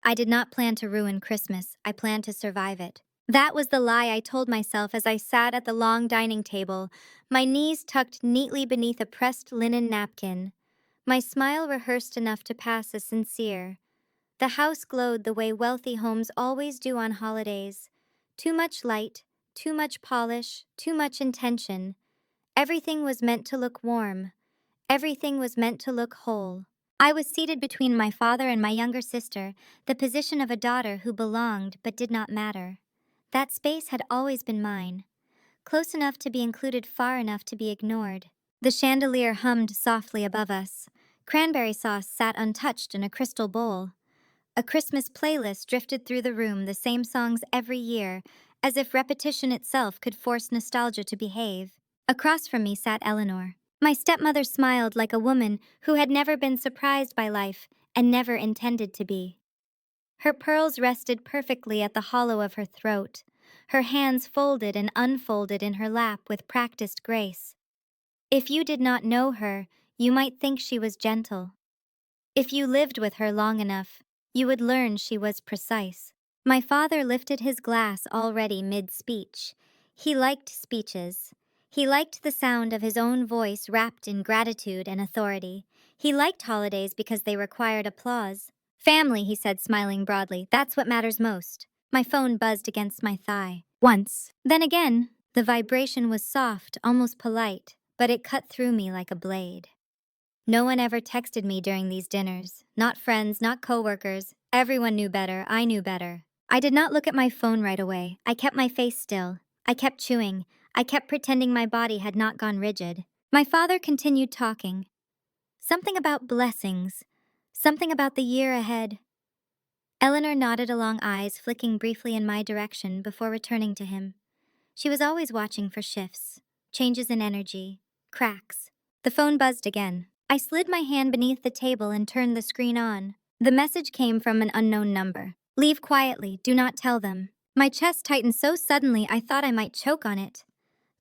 I did not plan to ruin Christmas, I planned to survive it. That was the lie I told myself as I sat at the long dining table, my knees tucked neatly beneath a pressed linen napkin. My smile rehearsed enough to pass as sincere. The house glowed the way wealthy homes always do on holidays. Too much light, too much polish, too much intention. Everything was meant to look warm. Everything was meant to look whole. I was seated between my father and my younger sister, the position of a daughter who belonged but did not matter. That space had always been mine. Close enough to be included, far enough to be ignored. The chandelier hummed softly above us. Cranberry sauce sat untouched in a crystal bowl. A Christmas playlist drifted through the room, the same songs every year, as if repetition itself could force nostalgia to behave. Across from me sat Eleanor. My stepmother smiled like a woman who had never been surprised by life and never intended to be. Her pearls rested perfectly at the hollow of her throat, her hands folded and unfolded in her lap with practiced grace. If you did not know her, you might think she was gentle. If you lived with her long enough, you would learn she was precise. My father lifted his glass already mid-speech. He liked speeches. He liked the sound of his own voice wrapped in gratitude and authority. He liked holidays because they required applause. Family, he said, smiling broadly, that's what matters most. My phone buzzed against my thigh. Once. Then again. The vibration was soft, almost polite, but it cut through me like a blade. No one ever texted me during these dinners. Not friends, not coworkers. Everyone knew better, I knew better. I did not look at my phone right away. I kept my face still. I kept chewing. I kept pretending my body had not gone rigid. My father continued talking. Something about blessings. Something about the year ahead. Eleanor nodded along, eyes flicking briefly in my direction before returning to him. She was always watching for shifts, changes in energy, cracks. The phone buzzed again. I slid my hand beneath the table and turned the screen on. The message came from an unknown number. Leave quietly, do not tell them. My chest tightened so suddenly I thought I might choke on it.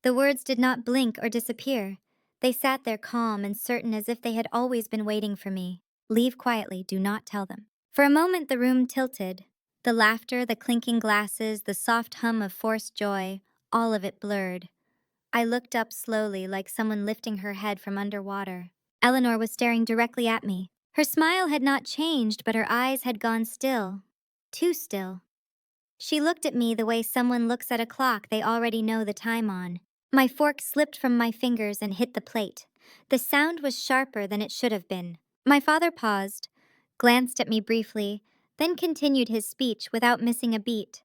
The words did not blink or disappear. They sat there calm and certain as if they had always been waiting for me. Leave quietly, do not tell them. For a moment the room tilted. The laughter, the clinking glasses, the soft hum of forced joy, all of it blurred. I looked up slowly like someone lifting her head from underwater. Eleanor was staring directly at me. Her smile had not changed, but her eyes had gone still. Too still. She looked at me the way someone looks at a clock they already know the time on. My fork slipped from my fingers and hit the plate. The sound was sharper than it should have been. My father paused, glanced at me briefly, then continued his speech without missing a beat.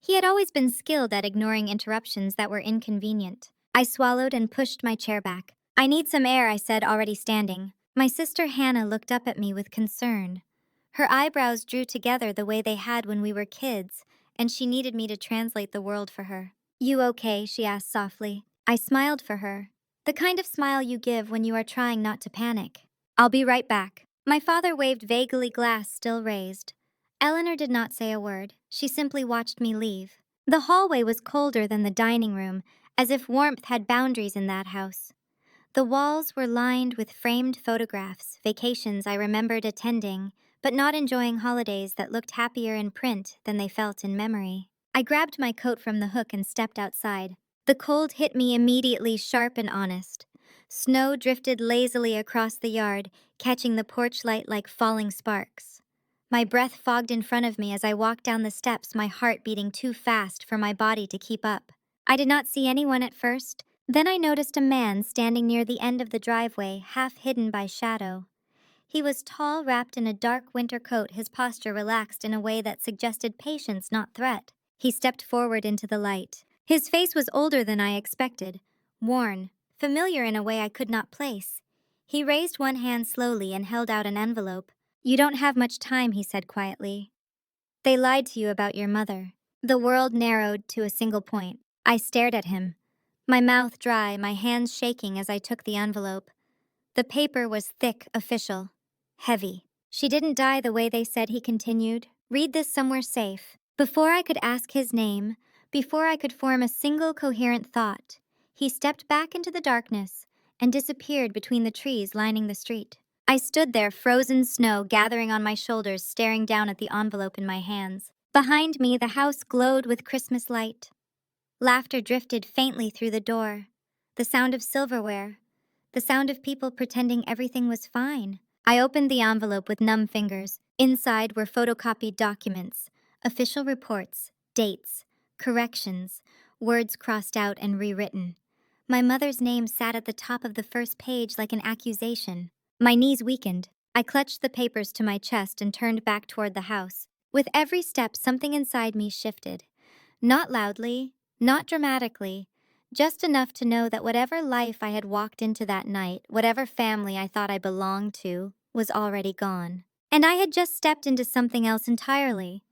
He had always been skilled at ignoring interruptions that were inconvenient. I swallowed and pushed my chair back. I need some air, I said, already standing. My sister Hannah looked up at me with concern. Her eyebrows drew together the way they had when we were kids, and she needed me to translate the world for her. You okay? She asked softly. I smiled for her. The kind of smile you give when you are trying not to panic. I'll be right back. My father waved vaguely, glass still raised. Eleanor did not say a word. She simply watched me leave. The hallway was colder than the dining room, as if warmth had boundaries in that house. The walls were lined with framed photographs, vacations I remembered attending, but not enjoying, holidays that looked happier in print than they felt in memory. I grabbed my coat from the hook and stepped outside. The cold hit me immediately, sharp and honest. Snow drifted lazily across the yard, catching the porch light like falling sparks. My breath fogged in front of me as I walked down the steps, my heart beating too fast for my body to keep up. I did not see anyone at first. Then I noticed a man standing near the end of the driveway, half hidden by shadow. He was tall, wrapped in a dark winter coat, his posture relaxed in a way that suggested patience, not threat. He stepped forward into the light. His face was older than I expected, worn, familiar in a way I could not place. He raised one hand slowly and held out an envelope. You don't have much time, he said quietly. They lied to you about your mother. The world narrowed to a single point. I stared at him, my mouth dry, my hands shaking as I took the envelope. The paper was thick, official, heavy. She didn't die the way they said, he continued. Read this somewhere safe. Before I could ask his name, before I could form a single coherent thought, he stepped back into the darkness and disappeared between the trees lining the street. I stood there, frozen snow gathering on my shoulders, staring down at the envelope in my hands. Behind me, the house glowed with Christmas light. Laughter drifted faintly through the door. The sound of silverware. The sound of people pretending everything was fine. I opened the envelope with numb fingers. Inside were photocopied documents, official reports, dates, corrections, words crossed out and rewritten. My mother's name sat at the top of the first page like an accusation. My knees weakened. I clutched the papers to my chest and turned back toward the house. With every step, something inside me shifted. Not loudly, not dramatically, just enough to know that whatever life I had walked into that night, whatever family I thought I belonged to, was already gone. And I had just stepped into something else entirely.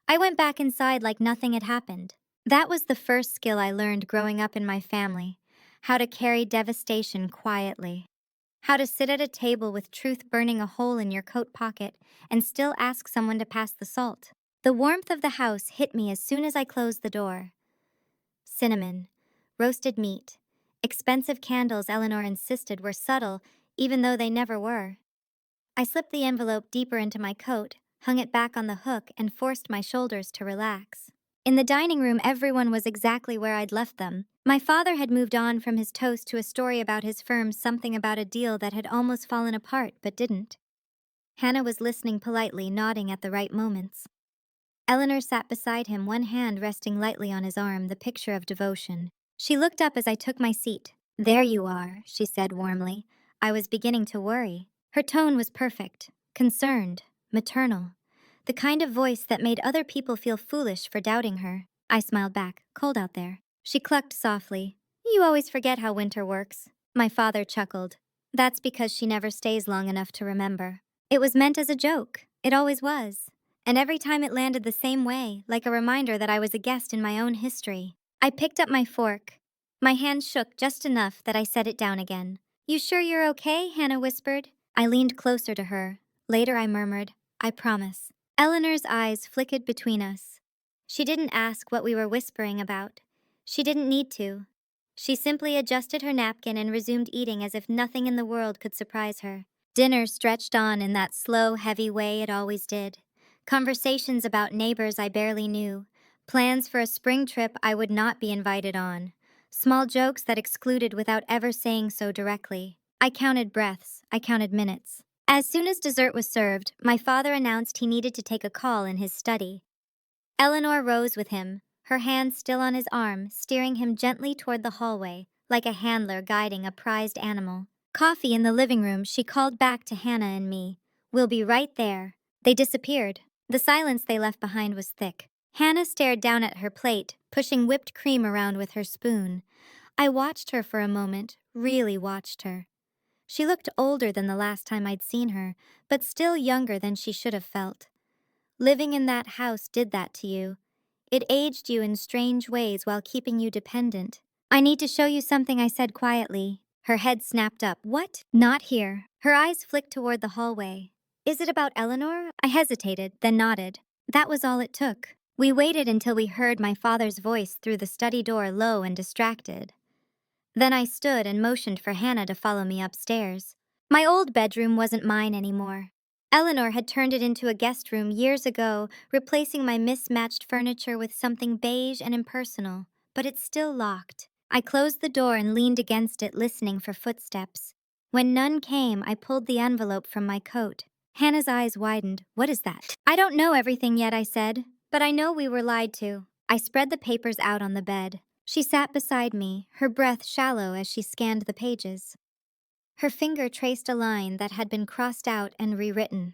I went back inside like nothing had happened. That was the first skill I learned growing up in my family: how to carry devastation quietly. How to sit at a table with truth burning a hole in your coat pocket and still ask someone to pass the salt. The warmth of the house hit me as soon as I closed the door. Cinnamon, roasted meat, expensive candles Eleanor insisted were subtle, even though they never were. I slipped the envelope deeper into my coat, hung it back on the hook, and forced my shoulders to relax. In the dining room, everyone was exactly where I'd left them. My father had moved on from his toast to a story about his firm, something about a deal that had almost fallen apart but didn't. Hannah was listening politely, nodding at the right moments. Eleanor sat beside him, one hand resting lightly on his arm, the picture of devotion. She looked up as I took my seat. "There you are," she said warmly. I was beginning to worry. Her tone was perfect, concerned, maternal. The kind of voice that made other people feel foolish for doubting her. I smiled back. "Cold out there." She clucked softly. "You always forget how winter works." My father chuckled. "That's because she never stays long enough to remember." It was meant as a joke. It always was. And every time it landed the same way, like a reminder that I was a guest in my own history. I picked up my fork. My hand shook just enough that I set it down again. "You sure you're okay?" Hannah whispered. I leaned closer to her. Later I murmured, "I promise." Eleanor's eyes flickered between us. She didn't ask what we were whispering about. She didn't need to. She simply adjusted her napkin and resumed eating as if nothing in the world could surprise her. Dinner stretched on in that slow, heavy way it always did. Conversations about neighbors I barely knew. Plans for a spring trip I would not be invited on. Small jokes that excluded without ever saying so directly. I counted breaths. I counted minutes. As soon as dessert was served, my father announced he needed to take a call in his study. Eleanor rose with him, her hand still on his arm, steering him gently toward the hallway, like a handler guiding a prized animal. Coffee in the living room, she called back to Hannah and me. "We'll be right there." They disappeared. The silence they left behind was thick. Hannah stared down at her plate, pushing whipped cream around with her spoon. I watched her for a moment, really watched her. She looked older than the last time I'd seen her, but still younger than she should have felt. Living in that house did that to you. It aged you in strange ways while keeping you dependent. "I need to show you something," I said quietly. Her head snapped up. "What?" "Not here." Her eyes flicked toward the hallway. "Is it about Eleanor?" I hesitated, then nodded. That was all it took. We waited until we heard my father's voice through the study door, low and distracted. Then I stood and motioned for Hannah to follow me upstairs. My old bedroom wasn't mine anymore. Eleanor had turned it into a guest room years ago, replacing my mismatched furniture with something beige and impersonal, but it's still locked. I closed the door and leaned against it, listening for footsteps. When none came, I pulled the envelope from my coat. Hannah's eyes widened. "What is that?" "I don't know everything yet," I said, "but I know we were lied to." I spread the papers out on the bed. She sat beside me, her breath shallow as she scanned the pages. Her finger traced a line that had been crossed out and rewritten.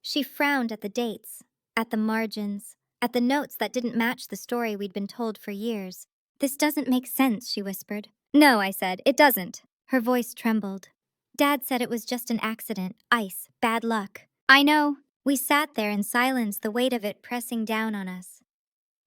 She frowned at the dates, at the margins, at the notes that didn't match the story we'd been told for years. "This doesn't make sense," she whispered. "No," I said, "it doesn't." Her voice trembled. "Dad said it was just an accident, ice, bad luck." "I know." We sat there in silence, the weight of it pressing down on us.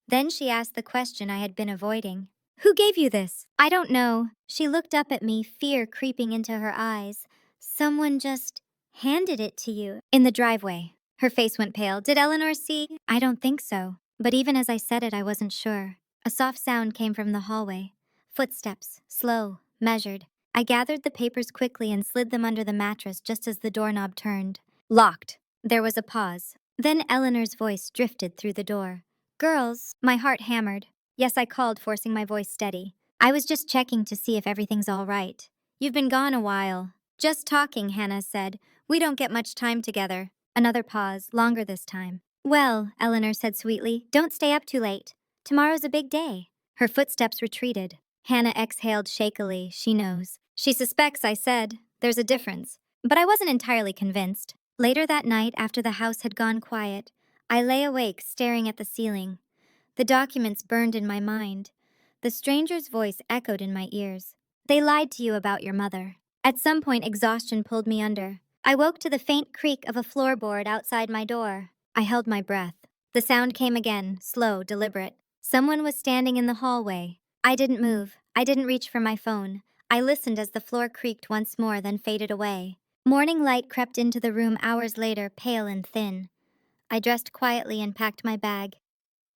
Then she asked the question I had been avoiding. "Who gave you this?" "I don't know." She looked up at me, fear creeping into her eyes. "Someone just handed it to you." "In the driveway." Her face went pale. "Did Eleanor see?" "I don't think so." But even as I said it, I wasn't sure. A soft sound came from the hallway. Footsteps, slow, measured. I gathered the papers quickly and slid them under the mattress just as the doorknob turned. Locked. There was a pause. Then Eleanor's voice drifted through the door. Girls, my heart hammered. Yes, I called, forcing my voice steady. I was just checking to see if everything's all right. You've been gone a while. Just talking, Hannah said. We don't get much time together. Another pause, longer this time. Well, Eleanor said sweetly, don't stay up too late. Tomorrow's a big day. Her footsteps retreated. Hannah exhaled shakily. She knows. She suspects, I said. There's a difference. But I wasn't entirely convinced. Later that night, after the house had gone quiet, I lay awake staring at the ceiling. The documents burned in my mind. The stranger's voice echoed in my ears. They lied to you about your mother. At some point, exhaustion pulled me under. I woke to the faint creak of a floorboard outside my door. I held my breath. The sound came again, slow, deliberate. Someone was standing in the hallway. I didn't move. I didn't reach for my phone. I listened as the floor creaked once more, then faded away. Morning light crept into the room hours later, pale and thin. I dressed quietly and packed my bag.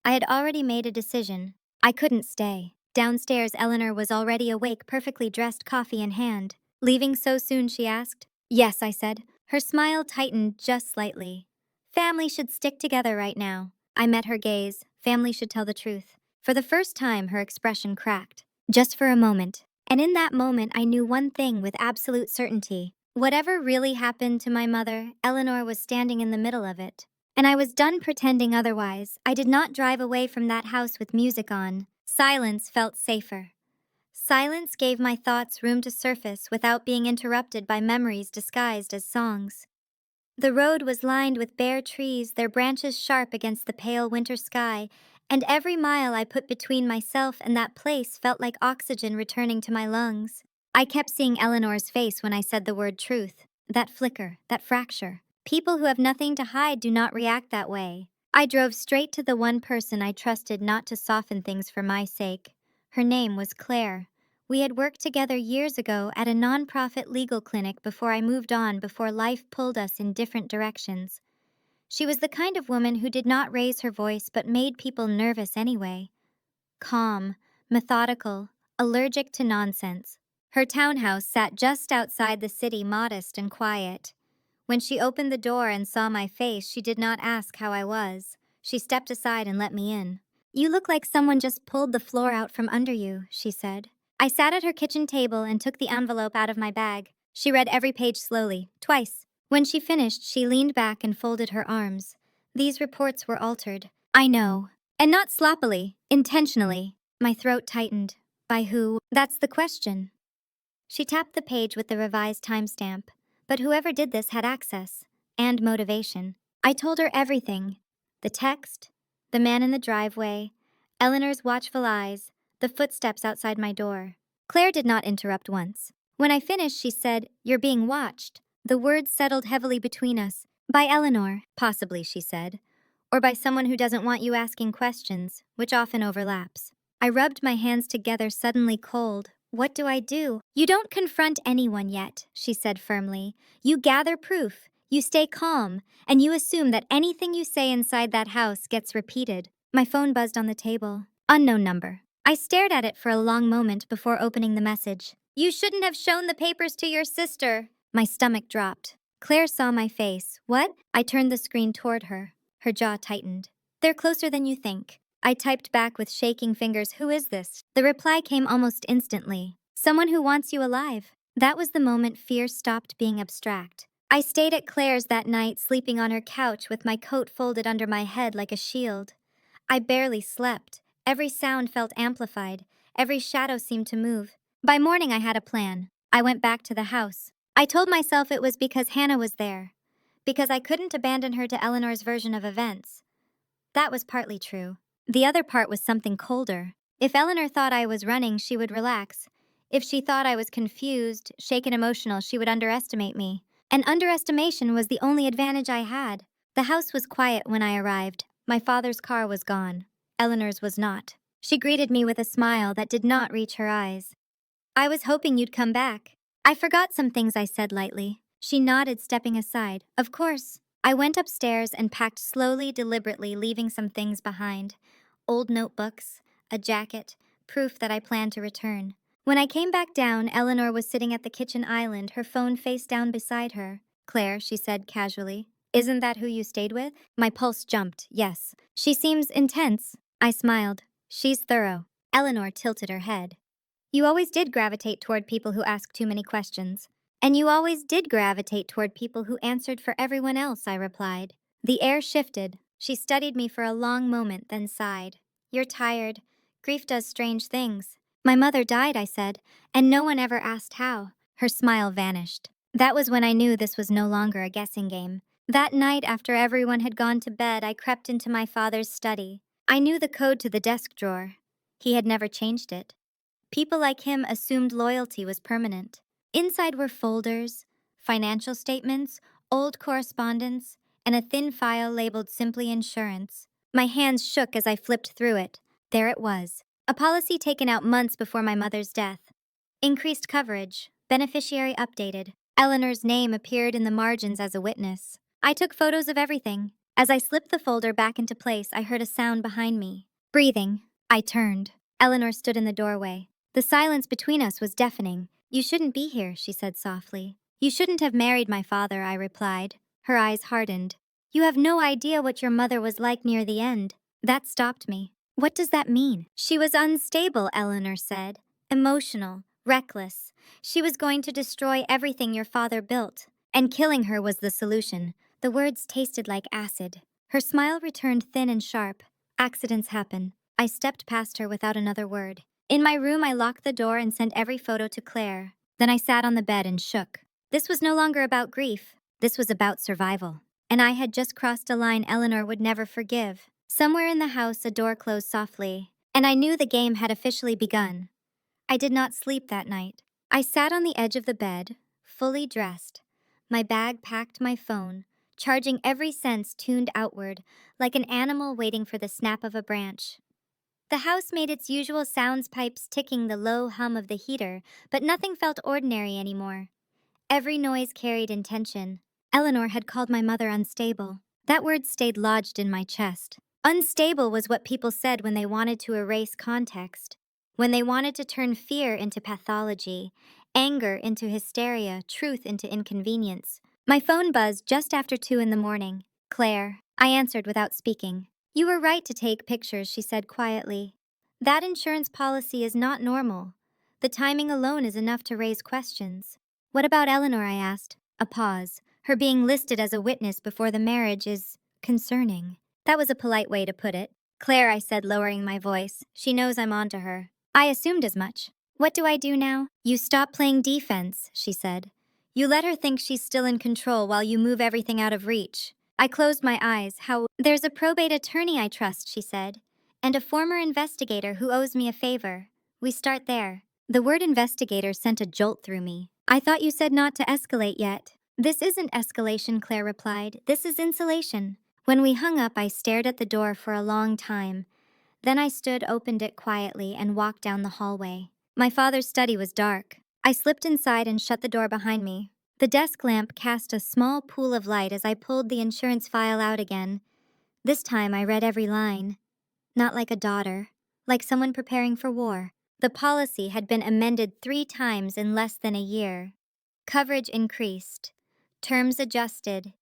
I had already made a decision. I couldn't stay. Downstairs, Eleanor was already awake, perfectly dressed, coffee in hand. Leaving so soon, she asked. Yes, I said. Her smile tightened just slightly. Family should stick together right now. I met her gaze. Family should tell the truth. For the first time, her expression cracked. Just for a moment. And in that moment, I knew one thing with absolute certainty. Whatever really happened to my mother, Eleanor was standing in the middle of it. And I was done pretending otherwise. I did not drive away from that house with music on. Silence felt safer. Silence gave my thoughts room to surface without being interrupted by memories disguised as songs. The road was lined with bare trees, their branches sharp against the pale winter sky, and every mile I put between myself and that place felt like oxygen returning to my lungs. I kept seeing Eleanor's face when I said the word truth. That flicker, that fracture. People who have nothing to hide do not react that way. I drove straight to the one person I trusted not to soften things for my sake. Her name was Claire. We had worked together years ago at a non-profit legal clinic before I moved on, before life pulled us in different directions. She was the kind of woman who did not raise her voice but made people nervous anyway. Calm, methodical, allergic to nonsense. Her townhouse sat just outside the city, modest and quiet. When she opened the door and saw my face, she did not ask how I was. She stepped aside and let me in. You look like someone just pulled the floor out from under you, she said. I sat at her kitchen table and took the envelope out of my bag. She read every page slowly, twice. When she finished, she leaned back and folded her arms. These reports were altered. I know. And not sloppily, intentionally. My throat tightened. By who? That's the question. She tapped the page with the revised timestamp. But whoever did this had access. And motivation. I told her everything. The text, the man in the driveway, Eleanor's watchful eyes, the footsteps outside my door. Claire did not interrupt once. When I finished, she said, "You're being watched." The words settled heavily between us. By Eleanor, possibly, she said. Or by someone who doesn't want you asking questions, which often overlaps. I rubbed my hands together, suddenly cold. What do I do? You don't confront anyone yet, she said firmly. You gather proof, you stay calm, and you assume that anything you say inside that house gets repeated. My phone buzzed on the table. Unknown number. I stared at it for a long moment before opening the message. You shouldn't have shown the papers to your sister. My stomach dropped. Claire saw my face. What? I turned the screen toward her. Her jaw tightened. They're closer than you think. I typed back with shaking fingers, "Who is this?" The reply came almost instantly. "Someone who wants you alive." That was the moment fear stopped being abstract. I stayed at Claire's that night, sleeping on her couch with my coat folded under my head like a shield. I barely slept. Every sound felt amplified. Every shadow seemed to move. By morning, I had a plan. I went back to the house. I told myself it was because Hannah was there. Because I couldn't abandon her to Eleanor's version of events. That was partly true. The other part was something colder. If Eleanor thought I was running, she would relax. If she thought I was confused, shaken, emotional, she would underestimate me. And underestimation was the only advantage I had. The house was quiet when I arrived. My father's car was gone. Eleanor's was not. She greeted me with a smile that did not reach her eyes. "I was hoping you'd come back." I forgot some things, I said lightly. She nodded, stepping aside. "Of course." I went upstairs and packed slowly, deliberately, leaving some things behind. Old notebooks, a jacket, proof that I planned to return. When I came back down, Eleanor was sitting at the kitchen island, her phone face down beside her. "Claire," she said casually. "Isn't that who you stayed with?" My pulse jumped. Yes. "She seems intense." I smiled. "She's thorough." Eleanor tilted her head. "You always did gravitate toward people who ask too many questions." "And you always did gravitate toward people who answered for everyone else," I replied. The air shifted. She studied me for a long moment, then sighed. "You're tired. Grief does strange things." "My mother died," I said, "and no one ever asked how." Her smile vanished. That was when I knew this was no longer a guessing game. That night, after everyone had gone to bed, I crept into my father's study. I knew the code to the desk drawer. He had never changed it. People like him assumed loyalty was permanent. Inside were folders, financial statements, old correspondence, and a thin file labeled simply insurance. My hands shook as I flipped through it. There it was. A policy taken out months before my mother's death. Increased coverage. Beneficiary updated. Eleanor's name appeared in the margins as a witness. I took photos of everything. As I slipped the folder back into place, I heard a sound behind me. Breathing. I turned. Eleanor stood in the doorway. The silence between us was deafening. "You shouldn't be here," she said softly. "You shouldn't have married my father," I replied. Her eyes hardened. "You have no idea what your mother was like near the end." That stopped me. "What does that mean?" "She was unstable," Eleanor said. "Emotional, reckless. She was going to destroy everything your father built. And killing her was the solution." The words tasted like acid. Her smile returned thin and sharp. "Accidents happen." I stepped past her without another word. In my room, I locked the door and sent every photo to Claire. Then I sat on the bed and shook. This was no longer about grief. This was about survival. And I had just crossed a line Eleanor would never forgive. Somewhere in the house, a door closed softly, and I knew the game had officially begun. I did not sleep that night. I sat on the edge of the bed, fully dressed. My bag packed, my phone, charging every sense tuned outward, like an animal waiting for the snap of a branch. The house made its usual sounds, pipes ticking, the low hum of the heater, but nothing felt ordinary anymore. Every noise carried intention. Eleanor had called my mother unstable. That word stayed lodged in my chest. Unstable was what people said when they wanted to erase context, when they wanted to turn fear into pathology, anger into hysteria, truth into inconvenience. My phone buzzed just after 2 in the morning. "Claire," I answered without speaking. "You were right to take pictures," she said quietly. "That insurance policy is not normal. The timing alone is enough to raise questions." "What about Eleanor?" I asked. A pause. "Her being listed as a witness before the marriage is concerning." That was a polite way to put it. "Claire," I said, lowering my voice. "She knows I'm onto her." I assumed as much. "What do I do now?" "You stop playing defense," she said. "You let her think she's still in control while you move everything out of reach." I closed my eyes. "There's a probate attorney I trust," she said, "and a former investigator who owes me a favor. We start there." The word investigator sent a jolt through me. "I thought you said not to escalate yet." "This isn't escalation," Claire replied. "This is insulation." When we hung up, I stared at the door for a long time. Then I stood, opened it quietly, and walked down the hallway. My father's study was dark. I slipped inside and shut the door behind me. The desk lamp cast a small pool of light as I pulled the insurance file out again. This time I read every line. Not like a daughter, like someone preparing for war. The policy had been amended 3 times in less than a year. Coverage increased. Terms adjusted.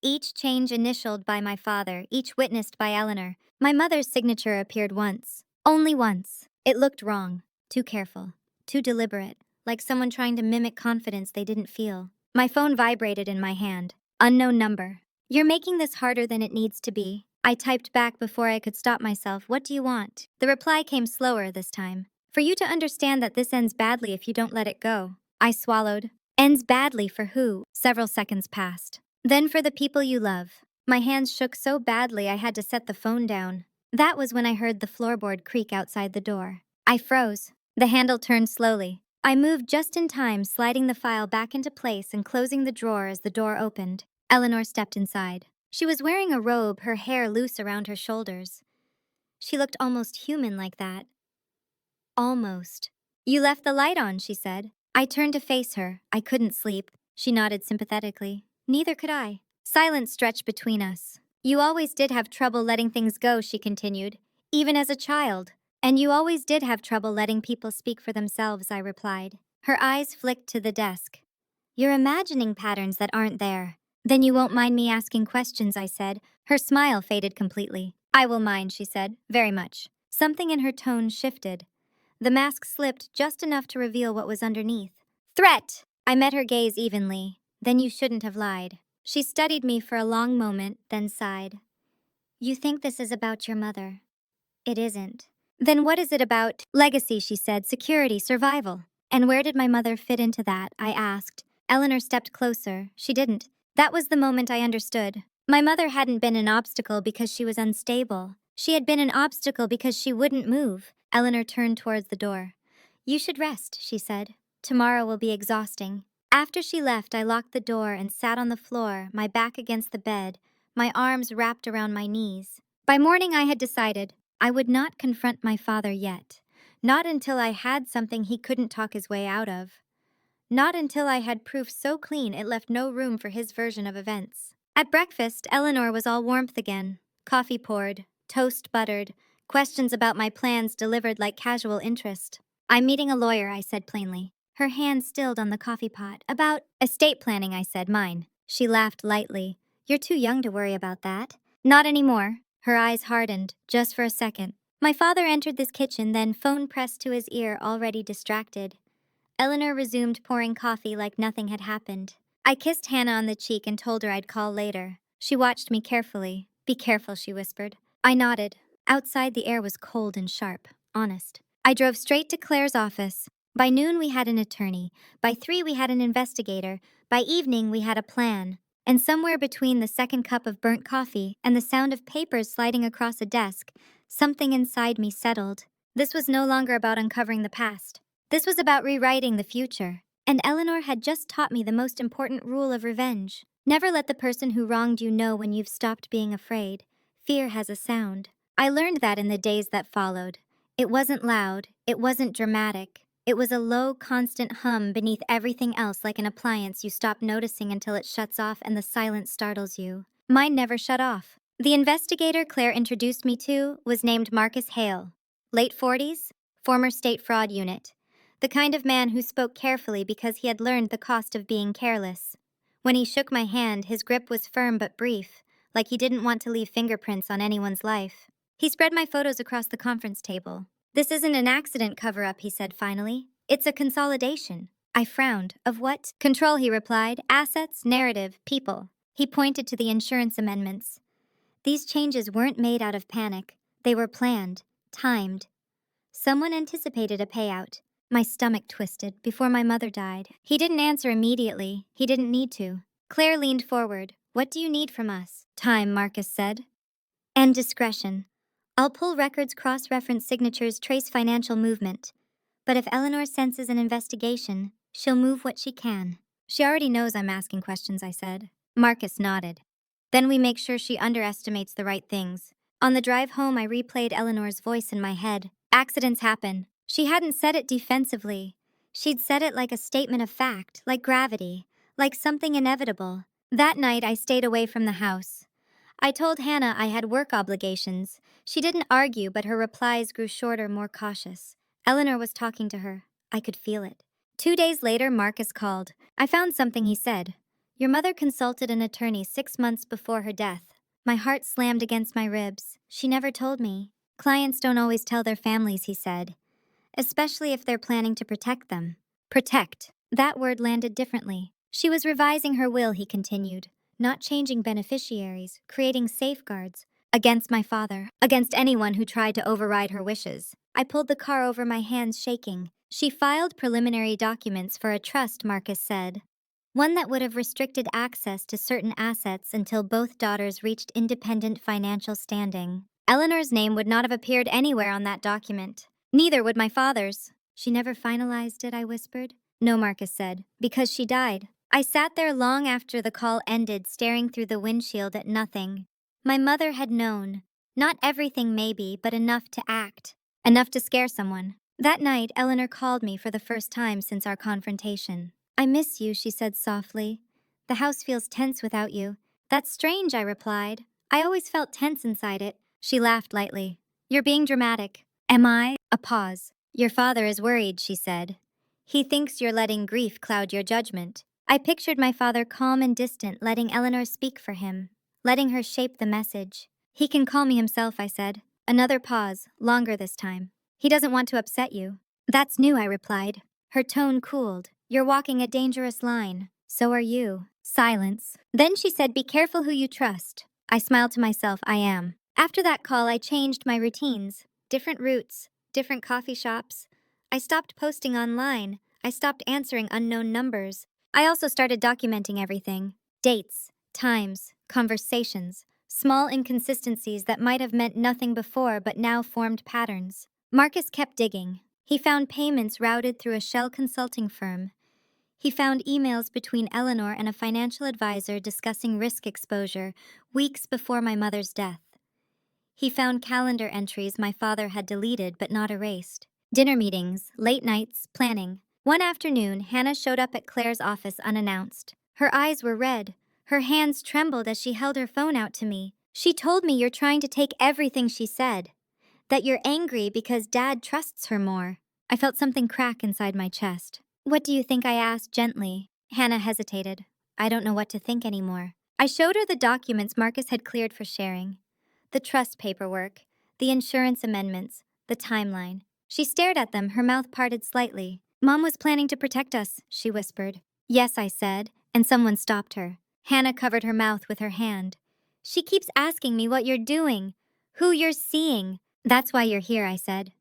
Each change initialed by my father, each witnessed by Eleanor. My mother's signature appeared once. Only once. It looked wrong. Too careful. Too deliberate. Like someone trying to mimic confidence they didn't feel. My phone vibrated in my hand. Unknown number. "You're making this harder than it needs to be." I typed back before I could stop myself. "What do you want?" The reply came slower this time. "For you to understand that this ends badly if you don't let it go." I swallowed. "Ends badly for who?" Several seconds passed. "Then for the people you love." My hands shook so badly I had to set the phone down. That was when I heard the floorboard creak outside the door. I froze. The handle turned slowly. I moved just in time, sliding the file back into place and closing the drawer as the door opened. Eleanor stepped inside. She was wearing a robe, her hair loose around her shoulders. She looked almost human like that. Almost. "You left the light on," she said. I turned to face her. I couldn't sleep. She nodded sympathetically. Neither could I. Silence stretched between us. "You always did have trouble letting things go," she continued. "Even as a child." And you always did have trouble letting people speak for themselves, I replied. Her eyes flicked to the desk. You're imagining patterns that aren't there. Then you won't mind me asking questions, I said. Her smile faded completely. I will mind, she said, very much. Something in her tone shifted. The mask slipped just enough to reveal what was underneath. Threat! I met her gaze evenly. Then you shouldn't have lied. She studied me for a long moment, then sighed. You think this is about your mother? It isn't. Then what is it about? Legacy, she said, security, survival. And where did my mother fit into that? I asked. Eleanor stepped closer. She didn't. That was the moment I understood. My mother hadn't been an obstacle because she was unstable. She had been an obstacle because she wouldn't move. Eleanor turned towards the door. You should rest, she said. Tomorrow will be exhausting. After she left, I locked the door and sat on the floor, my back against the bed, my arms wrapped around my knees. By morning, I had decided I would not confront my father yet. Not until I had something he couldn't talk his way out of. Not until I had proof so clean it left no room for his version of events. At breakfast, Eleanor was all warmth again. Coffee poured, toast buttered, questions about my plans delivered like casual interest. I'm meeting a lawyer, I said plainly. Her hand stilled on the coffee pot. About estate planning, I said, mine. She laughed lightly. You're too young to worry about that. Not anymore. Her eyes hardened, just for a second. My father entered this kitchen, then phone pressed to his ear, already distracted. Eleanor resumed pouring coffee like nothing had happened. I kissed Hannah on the cheek and told her I'd call later. She watched me carefully. Be careful, she whispered. I nodded. Outside, the air was cold and sharp, honest. I drove straight to Claire's office. By noon, we had an attorney. By 3, we had an investigator. By evening, we had a plan. And somewhere between the second cup of burnt coffee and the sound of papers sliding across a desk, something inside me settled. This was no longer about uncovering the past. This was about rewriting the future. And Eleanor had just taught me the most important rule of revenge. Never let the person who wronged you know when you've stopped being afraid. Fear has a sound. I learned that in the days that followed. It wasn't loud. It wasn't dramatic. It was a low, constant hum beneath everything else, like an appliance you stop noticing until it shuts off and the silence startles you. Mine never shut off. The investigator Claire introduced me to was named Marcus Hale. Late 40s, former state fraud unit. The kind of man who spoke carefully because he had learned the cost of being careless. When he shook my hand, his grip was firm but brief, like he didn't want to leave fingerprints on anyone's life. He spread my photos across the conference table. This isn't an accident cover-up, he said finally. It's a consolidation. I frowned. Of what? Control, he replied. Assets, narrative, people. He pointed to the insurance amendments. These changes weren't made out of panic. They were planned, timed. Someone anticipated a payout. My stomach twisted before my mother died. He didn't answer immediately. He didn't need to. Claire leaned forward. What do you need from us? Time, Marcus said. And discretion. I'll pull records, cross-reference signatures, trace financial movement. But if Eleanor senses an investigation, she'll move what she can. She already knows I'm asking questions, I said. Marcus nodded. Then we make sure she underestimates the right things. On the drive home, I replayed Eleanor's voice in my head. Accidents happen. She hadn't said it defensively. She'd said it like a statement of fact, like gravity, like something inevitable. That night, I stayed away from the house. I told Hannah I had work obligations. She didn't argue, but her replies grew shorter, more cautious. Eleanor was talking to her. I could feel it. 2 days later, Marcus called. I found something he said. Your mother consulted an attorney 6 months before her death. My heart slammed against my ribs. She never told me. Clients don't always tell their families, he said. Especially if they're planning to protect them. Protect. That word landed differently. She was revising her will, he continued. Not changing beneficiaries, creating safeguards. Against my father. Against anyone who tried to override her wishes. I pulled the car over, my hands shaking. She filed preliminary documents for a trust, Marcus said. One that would have restricted access to certain assets until both daughters reached independent financial standing. Eleanor's name would not have appeared anywhere on that document. Neither would my father's. She never finalized it, I whispered. No, Marcus said, because she died. I sat there long after the call ended, staring through the windshield at nothing. My mother had known. Not everything maybe, but enough to act. Enough to scare someone. That night, Eleanor called me for the first time since our confrontation. I miss you, she said softly. The house feels tense without you. That's strange, I replied. I always felt tense inside it. She laughed lightly. You're being dramatic. Am I? A pause. Your father is worried, she said. He thinks you're letting grief cloud your judgment. I pictured my father calm and distant, letting Eleanor speak for him, letting her shape the message. He can call me himself, I said. Another pause, longer this time. He doesn't want to upset you. That's new, I replied. Her tone cooled. You're walking a dangerous line. So are you. Silence. Then she said, be careful who you trust. I smiled to myself, I am. After that call, I changed my routines. Different routes, different coffee shops. I stopped posting online. I stopped answering unknown numbers. I also started documenting everything. Dates, times, conversations, small inconsistencies that might have meant nothing before but now formed patterns. Marcus kept digging. He found payments routed through a shell consulting firm. He found emails between Eleanor and a financial advisor discussing risk exposure weeks before my mother's death. He found calendar entries my father had deleted but not erased. Dinner meetings, late nights, planning. One afternoon, Hannah showed up at Claire's office unannounced. Her eyes were red. Her hands trembled as she held her phone out to me. She told me you're trying to take everything she said. That you're angry because Dad trusts her more. I felt something crack inside my chest. What do you think? I asked gently. Hannah hesitated. I don't know what to think anymore. I showed her the documents Marcus had cleared for sharing. The trust paperwork, the insurance amendments, the timeline. She stared at them, her mouth parted slightly. Mom was planning to protect us, she whispered. Yes, I said, and someone stopped her. Hannah covered her mouth with her hand. She keeps asking me what you're doing, who you're seeing. That's why you're here, I said.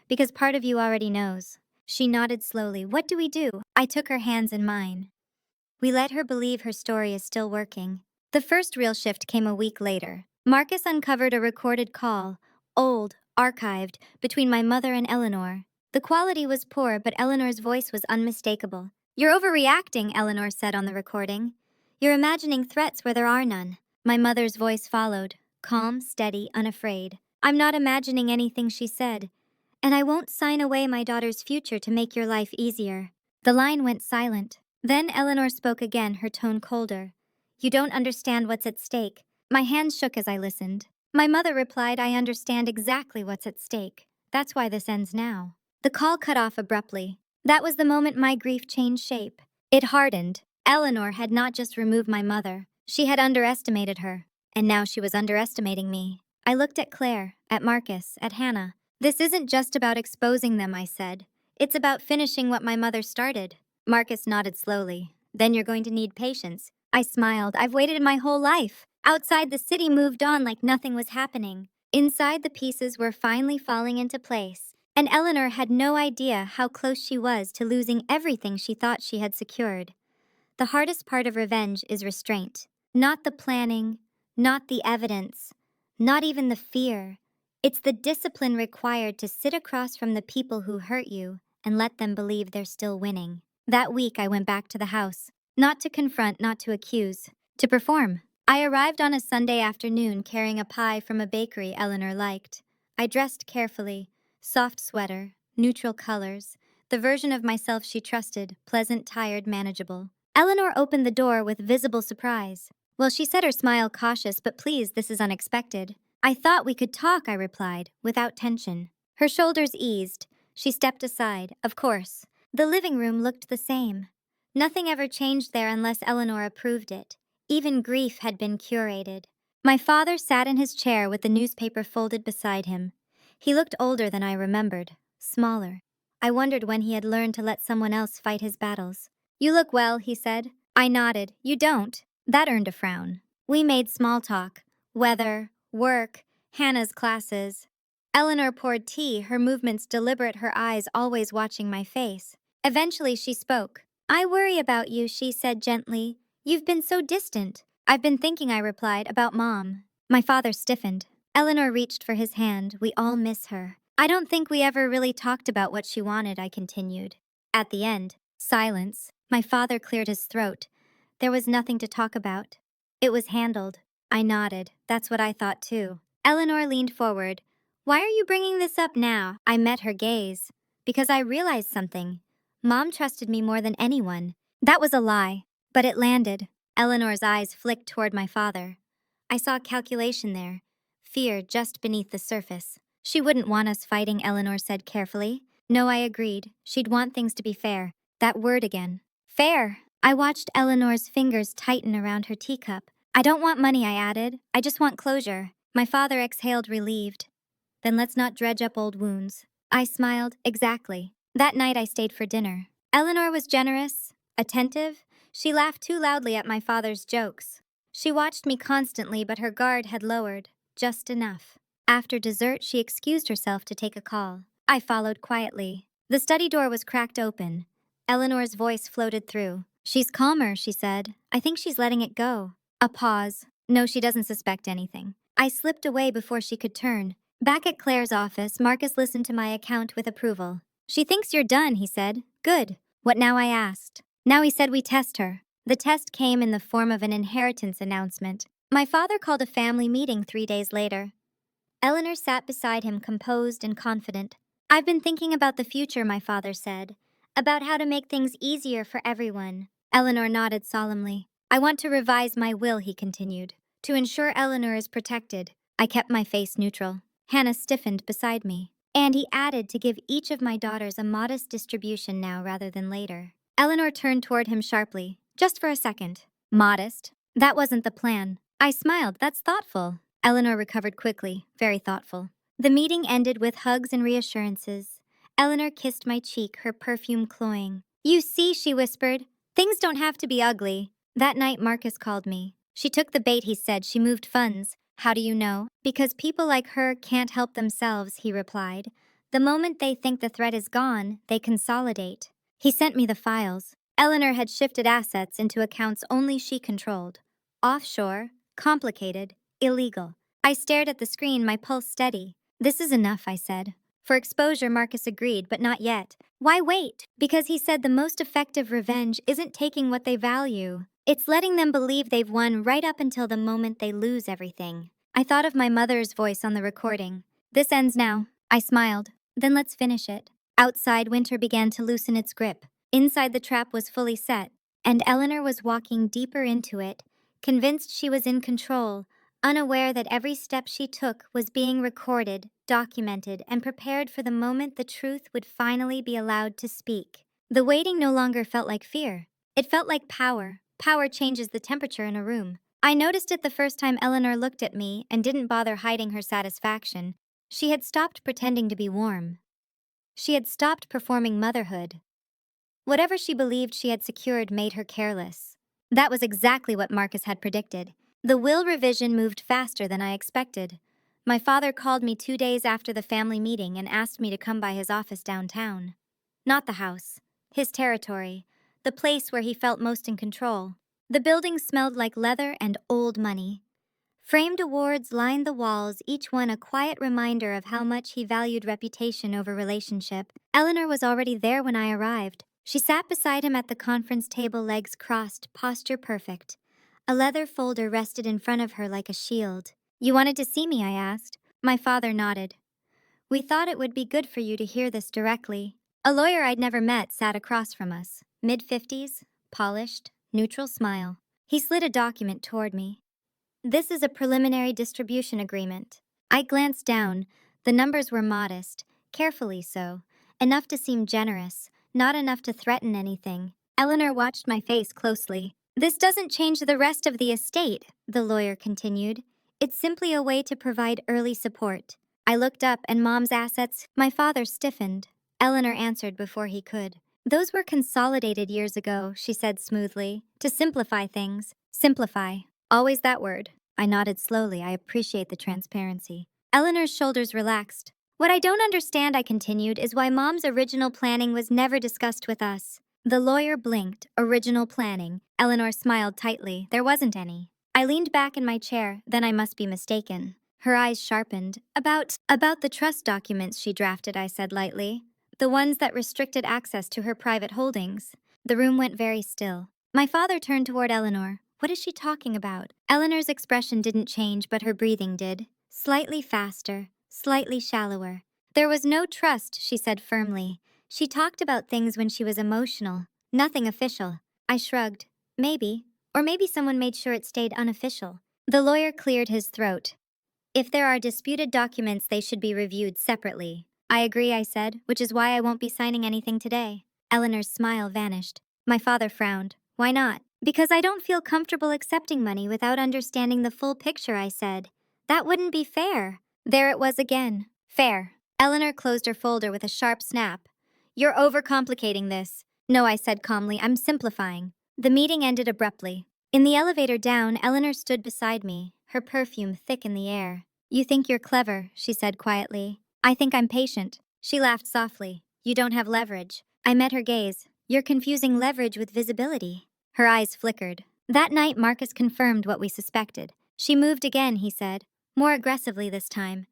Because part of you already knows. She nodded slowly. What do we do? I took her hands in mine. We let her believe her story is still working. The first real shift came a week later. Marcus uncovered a recorded call, old, archived, between my mother and Eleanor. The quality was poor, but Eleanor's voice was unmistakable. You're overreacting, Eleanor said on the recording. You're imagining threats where there are none. My mother's voice followed, calm, steady, unafraid. I'm not imagining anything, she said. And I won't sign away my daughter's future to make your life easier. The line went silent. Then Eleanor spoke again, her tone colder. You don't understand what's at stake. My hands shook as I listened. My mother replied, I understand exactly what's at stake. That's why this ends now. The call cut off abruptly. That was the moment my grief changed shape. It hardened. Eleanor had not just removed my mother. She had underestimated her. And now she was underestimating me. I looked at Claire, at Marcus, at Hannah. This isn't just about exposing them, I said. It's about finishing what my mother started. Marcus nodded slowly. Then you're going to need patience. I smiled. I've waited my whole life. Outside, the city moved on like nothing was happening. Inside, the pieces were finally falling into place. And Eleanor had no idea how close she was to losing everything she thought she had secured. The hardest part of revenge is restraint. Not the planning, not the evidence, not even the fear. It's the discipline required to sit across from the people who hurt you and let them believe they're still winning. That week, I went back to the house. Not to confront, not to accuse. To perform. I arrived on a Sunday afternoon carrying a pie from a bakery Eleanor liked. I dressed carefully. Soft sweater, neutral colors. The version of myself she trusted, pleasant, tired, manageable. Eleanor opened the door with visible surprise. Well, she said, her smile cautious, but please, this is unexpected. I thought we could talk, I replied, without tension. Her shoulders eased. She stepped aside. Of course. The living room looked the same. Nothing ever changed there unless Eleanor approved it. Even grief had been curated. My father sat in his chair with the newspaper folded beside him. He looked older than I remembered, smaller. I wondered when he had learned to let someone else fight his battles. You look well, he said. I nodded. You don't. That earned a frown. We made small talk. Weather, work, Hannah's classes. Eleanor poured tea, her movements deliberate, her eyes always watching my face. Eventually she spoke. I worry about you, she said gently. You've been so distant. I've been thinking, I replied, about Mom. My father stiffened. Eleanor reached for his hand. We all miss her. I don't think we ever really talked about what she wanted, I continued. At the end, silence. My father cleared his throat. There was nothing to talk about. It was handled. I nodded. That's what I thought too. Eleanor leaned forward. Why are you bringing this up now? I met her gaze. Because I realized something. Mom trusted me more than anyone. That was a lie. But it landed. Eleanor's eyes flicked toward my father. I saw calculation there. Fear just beneath the surface. She wouldn't want us fighting, Eleanor said carefully. No, I agreed. She'd want things to be fair. That word again. Fair. I watched Eleanor's fingers tighten around her teacup. I don't want money, I added. I just want closure. My father exhaled, relieved. Then let's not dredge up old wounds. I smiled. Exactly. That night I stayed for dinner. Eleanor was generous, attentive. She laughed too loudly at my father's jokes. She watched me constantly, but her guard had lowered. Just enough. After dessert, she excused herself to take a call. I followed quietly. The study door was cracked open. Eleanor's voice floated through. She's calmer, she said. I think she's letting it go. A pause. No, she doesn't suspect anything. I slipped away before she could turn. Back at Claire's office, Marcus listened to my account with approval. She thinks you're done, he said. Good. What now, I asked. Now he said we test her. The test came in the form of an inheritance announcement. My father called a family meeting 3 days later. Eleanor sat beside him, composed and confident. I've been thinking about the future, my father said. About how to make things easier for everyone. Eleanor nodded solemnly. I want to revise my will, he continued, to ensure Eleanor is protected. I kept my face neutral. Hannah stiffened beside me. And he added to give each of my daughters a modest distribution now rather than later. Eleanor turned toward him sharply. Just for a second. Modest? That wasn't the plan. I smiled. That's thoughtful. Eleanor recovered quickly. Very thoughtful. The meeting ended with hugs and reassurances. Eleanor kissed my cheek, her perfume cloying. You see, she whispered, things don't have to be ugly. That night Marcus called me. She took the bait, he said. She moved funds. How do you know? Because people like her can't help themselves, he replied. The moment they think the threat is gone, they consolidate. He sent me the files. Eleanor had shifted assets into accounts only she controlled. Offshore, complicated, illegal. I stared at the screen, my pulse steady. This is enough, I said. For exposure, Marcus agreed, but not yet. Why wait? Because he said the most effective revenge isn't taking what they value. It's letting them believe they've won right up until the moment they lose everything. I thought of my mother's voice on the recording. This ends now. I smiled. Then let's finish it. Outside, winter began to loosen its grip. Inside, the trap was fully set, and Eleanor was walking deeper into it, convinced she was in control, unaware that every step she took was being recorded, documented, and prepared for the moment the truth would finally be allowed to speak. The waiting no longer felt like fear. It felt like power. Power changes the temperature in a room. I noticed it the first time Eleanor looked at me and didn't bother hiding her satisfaction. She had stopped pretending to be warm. She had stopped performing motherhood. Whatever she believed she had secured made her careless. That was exactly what Marcus had predicted. The will revision moved faster than I expected. My father called me 2 days after the family meeting and asked me to come by his office downtown. Not the house. His territory. The place where he felt most in control. The building smelled like leather and old money. Framed awards lined the walls, each one a quiet reminder of how much he valued reputation over relationship. Eleanor was already there when I arrived. She sat beside him at the conference table, legs crossed, posture perfect. A leather folder rested in front of her like a shield. You wanted to see me, I asked. My father nodded. We thought it would be good for you to hear this directly. A lawyer I'd never met sat across from us. Mid-50s, polished, neutral smile. He slid a document toward me. This is a preliminary distribution agreement. I glanced down. The numbers were modest, carefully so, enough to seem generous, not enough to threaten anything. Eleanor watched my face closely. This doesn't change the rest of the estate, the lawyer continued. It's simply a way to provide early support. I looked up and Mom's assets, my father stiffened. Eleanor answered before he could. Those were consolidated years ago, she said smoothly. To simplify things. Simplify. Always that word. I nodded slowly. I appreciate the transparency. Eleanor's shoulders relaxed. What I don't understand, I continued, is why Mom's original planning was never discussed with us. The lawyer blinked. Original planning. Eleanor smiled tightly. There wasn't any. I leaned back in my chair. Then I must be mistaken. Her eyes sharpened. About the trust documents she drafted, I said lightly. The ones that restricted access to her private holdings. The room went very still. My father turned toward Eleanor. What is she talking about? Eleanor's expression didn't change, but her breathing did. Slightly faster, slightly shallower. There was no trust, she said firmly. She talked about things when she was emotional. Nothing official. I shrugged. Maybe. Or maybe someone made sure it stayed unofficial. The lawyer cleared his throat. If there are disputed documents, they should be reviewed separately. I agree, I said, which is why I won't be signing anything today. Eleanor's smile vanished. My father frowned. Why not? Because I don't feel comfortable accepting money without understanding the full picture, I said. That wouldn't be fair. There it was again. Fair. Eleanor closed her folder with a sharp snap. You're overcomplicating this. No, I said calmly, I'm simplifying. The meeting ended abruptly. In the elevator down, Eleanor stood beside me, her perfume thick in the air. You think you're clever, she said quietly. I think I'm patient. She laughed softly. You don't have leverage. I met her gaze. You're confusing leverage with visibility. Her eyes flickered. That night, Marcus confirmed what we suspected. She moved again, he said, more aggressively this time.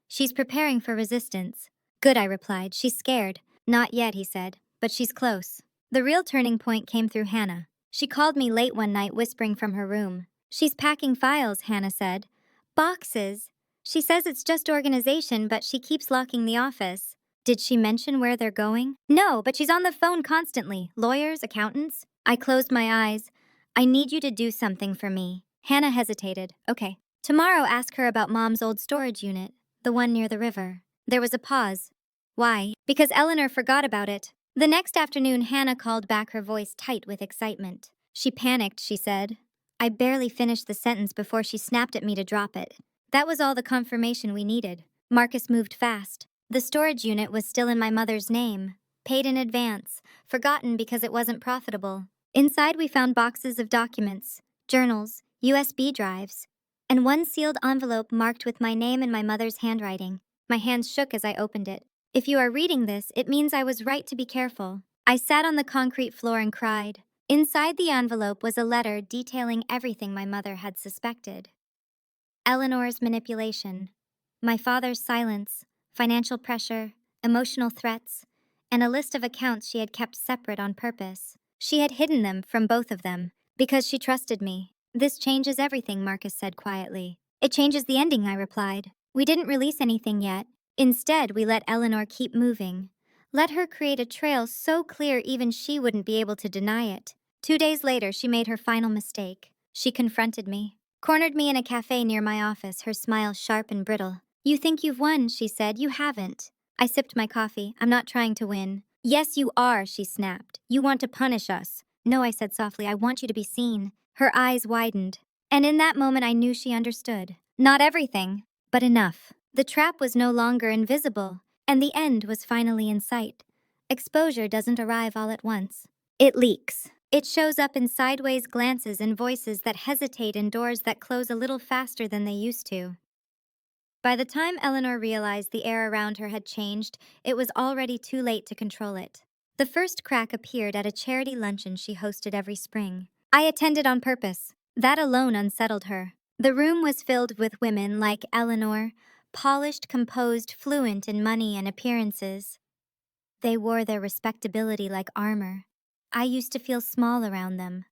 She's preparing for resistance. Good, I replied. She's scared. Not yet, he said, but she's close. The real turning point came through Hannah. She called me late one night, whispering from her room. She's packing files, Hannah said. Boxes. She says it's just organization, but she keeps locking the office. Did she mention where they're going? No, but she's on the phone constantly. Lawyers, accountants. I closed my eyes. I need you to do something for me. Hannah hesitated. Okay. Tomorrow, ask her about Mom's old storage unit, the one near the river. There was a pause. Why? Because Eleanor forgot about it. The next afternoon, Hannah called back, her voice tight with excitement. She panicked, she said. I barely finished the sentence before she snapped at me to drop it. That was all the confirmation we needed. Marcus moved fast. The storage unit was still in my mother's name, paid in advance, forgotten because it wasn't profitable. Inside we found boxes of documents, journals, USB drives, and one sealed envelope marked with my name in my mother's handwriting. My hands shook as I opened it. If you are reading this, it means I was right to be careful. I sat on the concrete floor and cried. Inside the envelope was a letter detailing everything my mother had suspected. Eleanor's manipulation, my father's silence, financial pressure, emotional threats, and a list of accounts she had kept separate on purpose. She had hidden them from both of them, because she trusted me. This changes everything, Marcus said quietly. It changes the ending, I replied. We didn't release anything yet. Instead, we let Eleanor keep moving. Let her create a trail so clear even she wouldn't be able to deny it. 2 days later, she made her final mistake. She confronted me, cornered me in a cafe near my office, her smile sharp and brittle. You think you've won, she said. You haven't. I sipped my coffee. I'm not trying to win. Yes, you are, she snapped. You want to punish us. No, I said softly. I want you to be seen. Her eyes widened. And in that moment, I knew she understood. Not everything, but enough. The trap was no longer invisible, and the end was finally in sight. Exposure doesn't arrive all at once. It leaks. It shows up in sideways glances and voices that hesitate and doors that close a little faster than they used to. By the time Eleanor realized the air around her had changed, it was already too late to control it. The first crack appeared at a charity luncheon she hosted every spring. I attended on purpose. That alone unsettled her. The room was filled with women like Eleanor, polished, composed, fluent in money and appearances. They wore their respectability like armor. I used to feel small around them.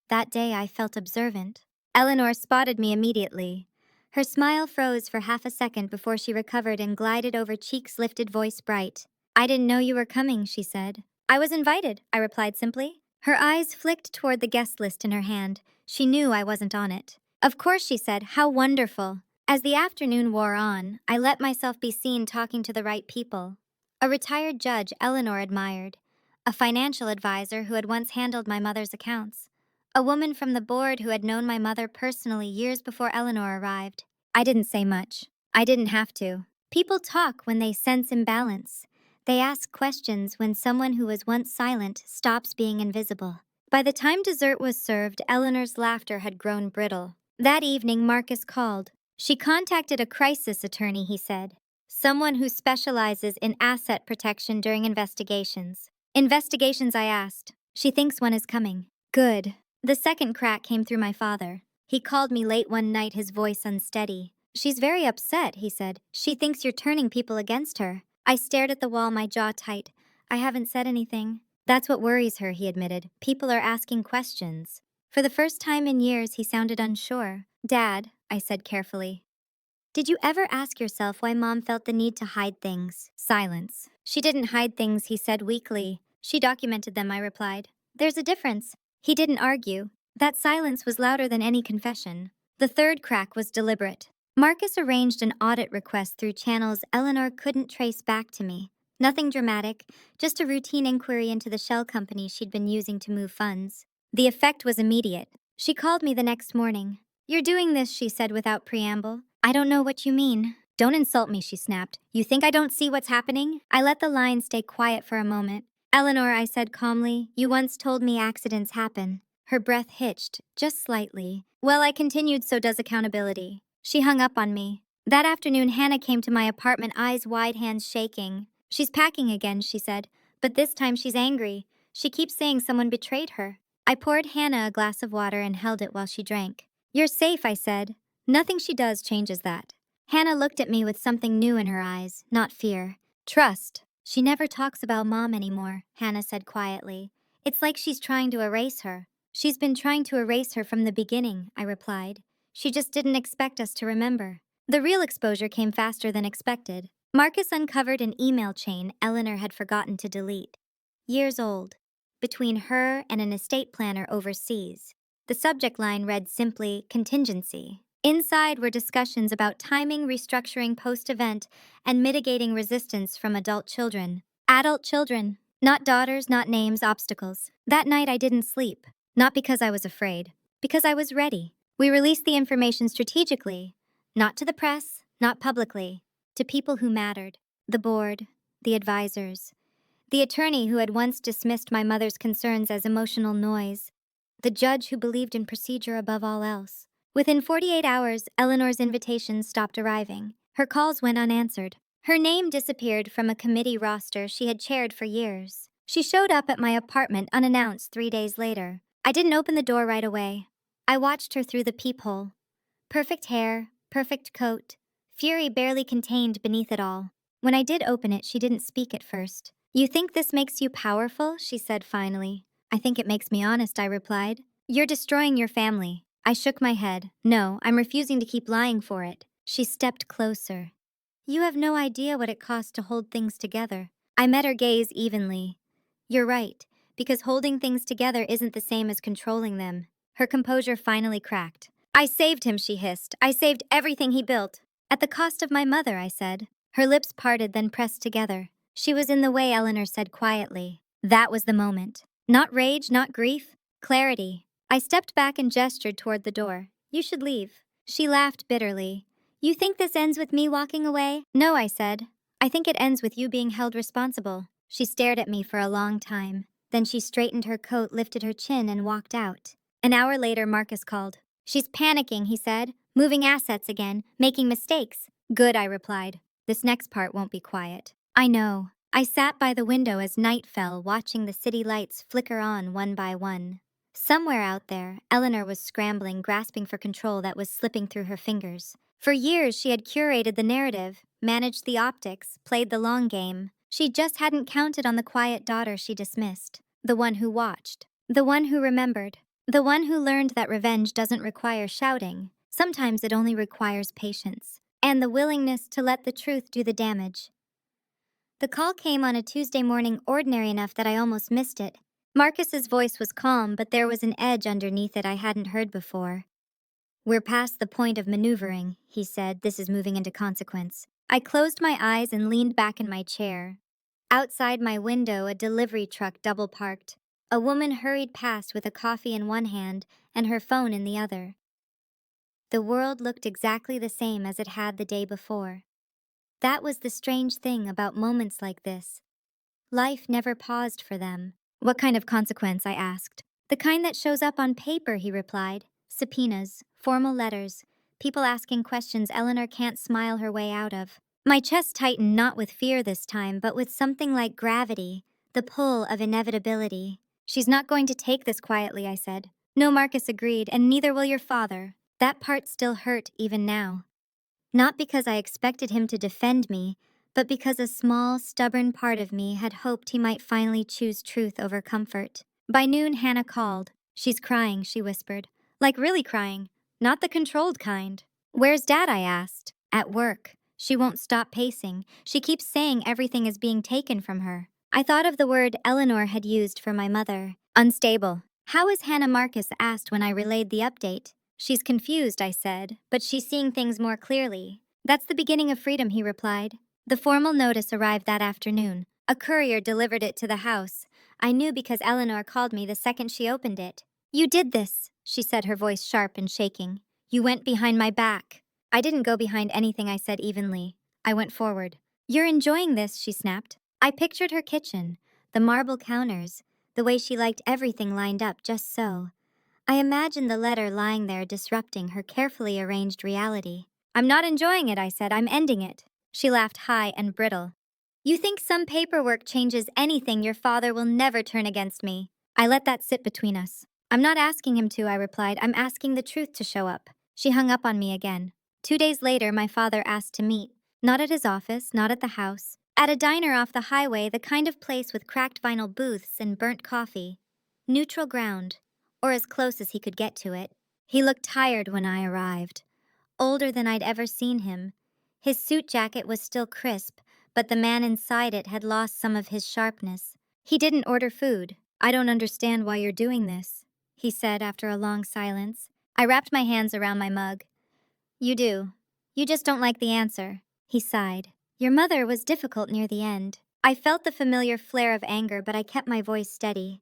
That day I felt observant. Eleanor spotted me immediately. Her smile froze for half a second before she recovered and glided over, cheeks lifted, voice bright. I didn't know you were coming, she said. I was invited, I replied simply. Her eyes flicked toward the guest list in her hand. She knew I wasn't on it. Of course, she said. How wonderful. As the afternoon wore on, I let myself be seen talking to the right people. A retired judge Eleanor admired, a financial advisor who had once handled my mother's accounts, a woman from the board who had known my mother personally years before Eleanor arrived. I didn't say much. I didn't have to. People talk when they sense imbalance. They ask questions when someone who was once silent stops being invisible. By the time dessert was served, Eleanor's laughter had grown brittle. That evening, Marcus called. She contacted a crisis attorney, he said. Someone who specializes in asset protection during investigations. Investigations, I asked. She thinks one is coming. Good. The second crack came through my father. He called me late one night, his voice unsteady. She's very upset, he said. She thinks you're turning people against her. I stared at the wall, my jaw tight. I haven't said anything. That's what worries her, he admitted. People are asking questions. For the first time in years, he sounded unsure. Dad, I said carefully. Did you ever ask yourself why Mom felt the need to hide things? Silence. She didn't hide things, he said weakly. She documented them, I replied. There's a difference. He didn't argue. That silence was louder than any confession. The third crack was deliberate. Marcus arranged an audit request through channels Eleanor couldn't trace back to me. Nothing dramatic, just a routine inquiry into the shell company she'd been using to move funds. The effect was immediate. She called me the next morning. "You're doing this," she said without preamble. "I don't know what you mean." "Don't insult me," she snapped. "You think I don't see what's happening?" I let the line stay quiet for a moment. "Eleanor," I said calmly, "you once told me accidents happen." Her breath hitched, just slightly. "Well," I continued, "so does accountability." She hung up on me. That afternoon, Hannah came to my apartment, eyes wide, hands shaking. "She's packing again," she said. "But this time she's angry. She keeps saying someone betrayed her." I poured Hannah a glass of water and held it while she drank. "You're safe," I said. "Nothing she does changes that." Hannah looked at me with something new in her eyes, not fear. "Trust." "She never talks about Mom anymore," Hannah said quietly. "It's like she's trying to erase her." "She's been trying to erase her from the beginning," I replied. "She just didn't expect us to remember." The real exposure came faster than expected. Marcus uncovered an email chain Eleanor had forgotten to delete. Years old. Between her and an estate planner overseas. The subject line read simply, "Contingency." Inside were discussions about timing, restructuring post-event, and mitigating resistance from adult children. Adult children. Not daughters, not names, obstacles. That night I didn't sleep. Not because I was afraid. Because I was ready. We released the information strategically. Not to the press, not publicly. To people who mattered. The board, the advisors. The attorney who had once dismissed my mother's concerns as emotional noise. The judge who believed in procedure above all else. Within 48 hours, Eleanor's invitations stopped arriving. Her calls went unanswered. Her name disappeared from a committee roster she had chaired for years. She showed up at my apartment unannounced 3 days later. I didn't open the door right away. I watched her through the peephole. Perfect hair, perfect coat. Fury barely contained beneath it all. When I did open it, she didn't speak at first. "You think this makes you powerful?" she said finally. "I think it makes me honest," I replied. "You're destroying your family." I shook my head. "No, I'm refusing to keep lying for it." She stepped closer. "You have no idea what it costs to hold things together." I met her gaze evenly. "You're right, because holding things together isn't the same as controlling them." Her composure finally cracked. "I saved him," she hissed. "I saved everything he built." "At the cost of my mother," I said. Her lips parted, then pressed together. "She was in the way," Eleanor said quietly. That was the moment. Not rage, not grief. Clarity. I stepped back and gestured toward the door. "You should leave." She laughed bitterly. "You think this ends with me walking away?" "No," I said. "I think it ends with you being held responsible." She stared at me for a long time. Then she straightened her coat, lifted her chin, and walked out. An hour later, Marcus called. "She's panicking," he said. "Moving assets again, making mistakes." "Good," I replied. "This next part won't be quiet." "I know." I sat by the window as night fell, watching the city lights flicker on one by one. Somewhere out there, Eleanor was scrambling, grasping for control that was slipping through her fingers. For years, she had curated the narrative, managed the optics, played the long game. She just hadn't counted on the quiet daughter she dismissed. The one who watched. The one who remembered. The one who learned that revenge doesn't require shouting. Sometimes it only requires patience. And the willingness to let the truth do the damage. The call came on a Tuesday morning, ordinary enough that I almost missed it. Marcus's voice was calm, but there was an edge underneath it I hadn't heard before. "We're past the point of maneuvering," he said. "This is moving into consequence." I closed my eyes and leaned back in my chair. Outside my window, a delivery truck double parked. A woman hurried past with a coffee in one hand and her phone in the other. The world looked exactly the same as it had the day before. That was the strange thing about moments like this. Life never paused for them. "What kind of consequence?" I asked. "The kind that shows up on paper," he replied. "Subpoenas, formal letters, people asking questions Eleanor can't smile her way out of." My chest tightened, not with fear this time, but with something like gravity, the pull of inevitability. "She's not going to take this quietly," I said. "No," Marcus agreed, "and neither will your father." That part still hurt even now. Not because I expected him to defend me, but because a small, stubborn part of me had hoped he might finally choose truth over comfort. By noon, Hannah called. "She's crying," she whispered. "Like really crying. Not the controlled kind." "Where's Dad?" I asked. "At work. She won't stop pacing. She keeps saying everything is being taken from her." I thought of the word Eleanor had used for my mother. Unstable. "How is Hannah?" Marcus asked when I relayed the update. She's confused, I said, but she's seeing things more clearly. That's the beginning of freedom, he replied. The formal notice arrived that afternoon. A courier delivered it to the house. I knew because Eleanor called me the second she opened it. You did this, she said, her voice sharp and shaking. You went behind my back. I didn't go behind anything, I said evenly. I went forward. You're enjoying this, she snapped. I pictured her kitchen, the marble counters, the way she liked everything lined up just so. I imagined the letter lying there disrupting her carefully arranged reality. I'm not enjoying it, I said. I'm ending it. She laughed high and brittle. You think some paperwork changes anything? Your father will never turn against me. I let that sit between us. I'm not asking him to, I replied. I'm asking the truth to show up. She hung up on me again. 2 days later, my father asked to meet. Not at his office, not at the house. At a diner off the highway, the kind of place with cracked vinyl booths and burnt coffee. Neutral ground, or as close as he could get to it. He looked tired when I arrived. Older than I'd ever seen him. His suit jacket was still crisp, but the man inside it had lost some of his sharpness. He didn't order food. I don't understand why you're doing this, he said after a long silence. I wrapped my hands around my mug. You do. You just don't like the answer, he sighed. Your mother was difficult near the end. I felt the familiar flare of anger, but I kept my voice steady.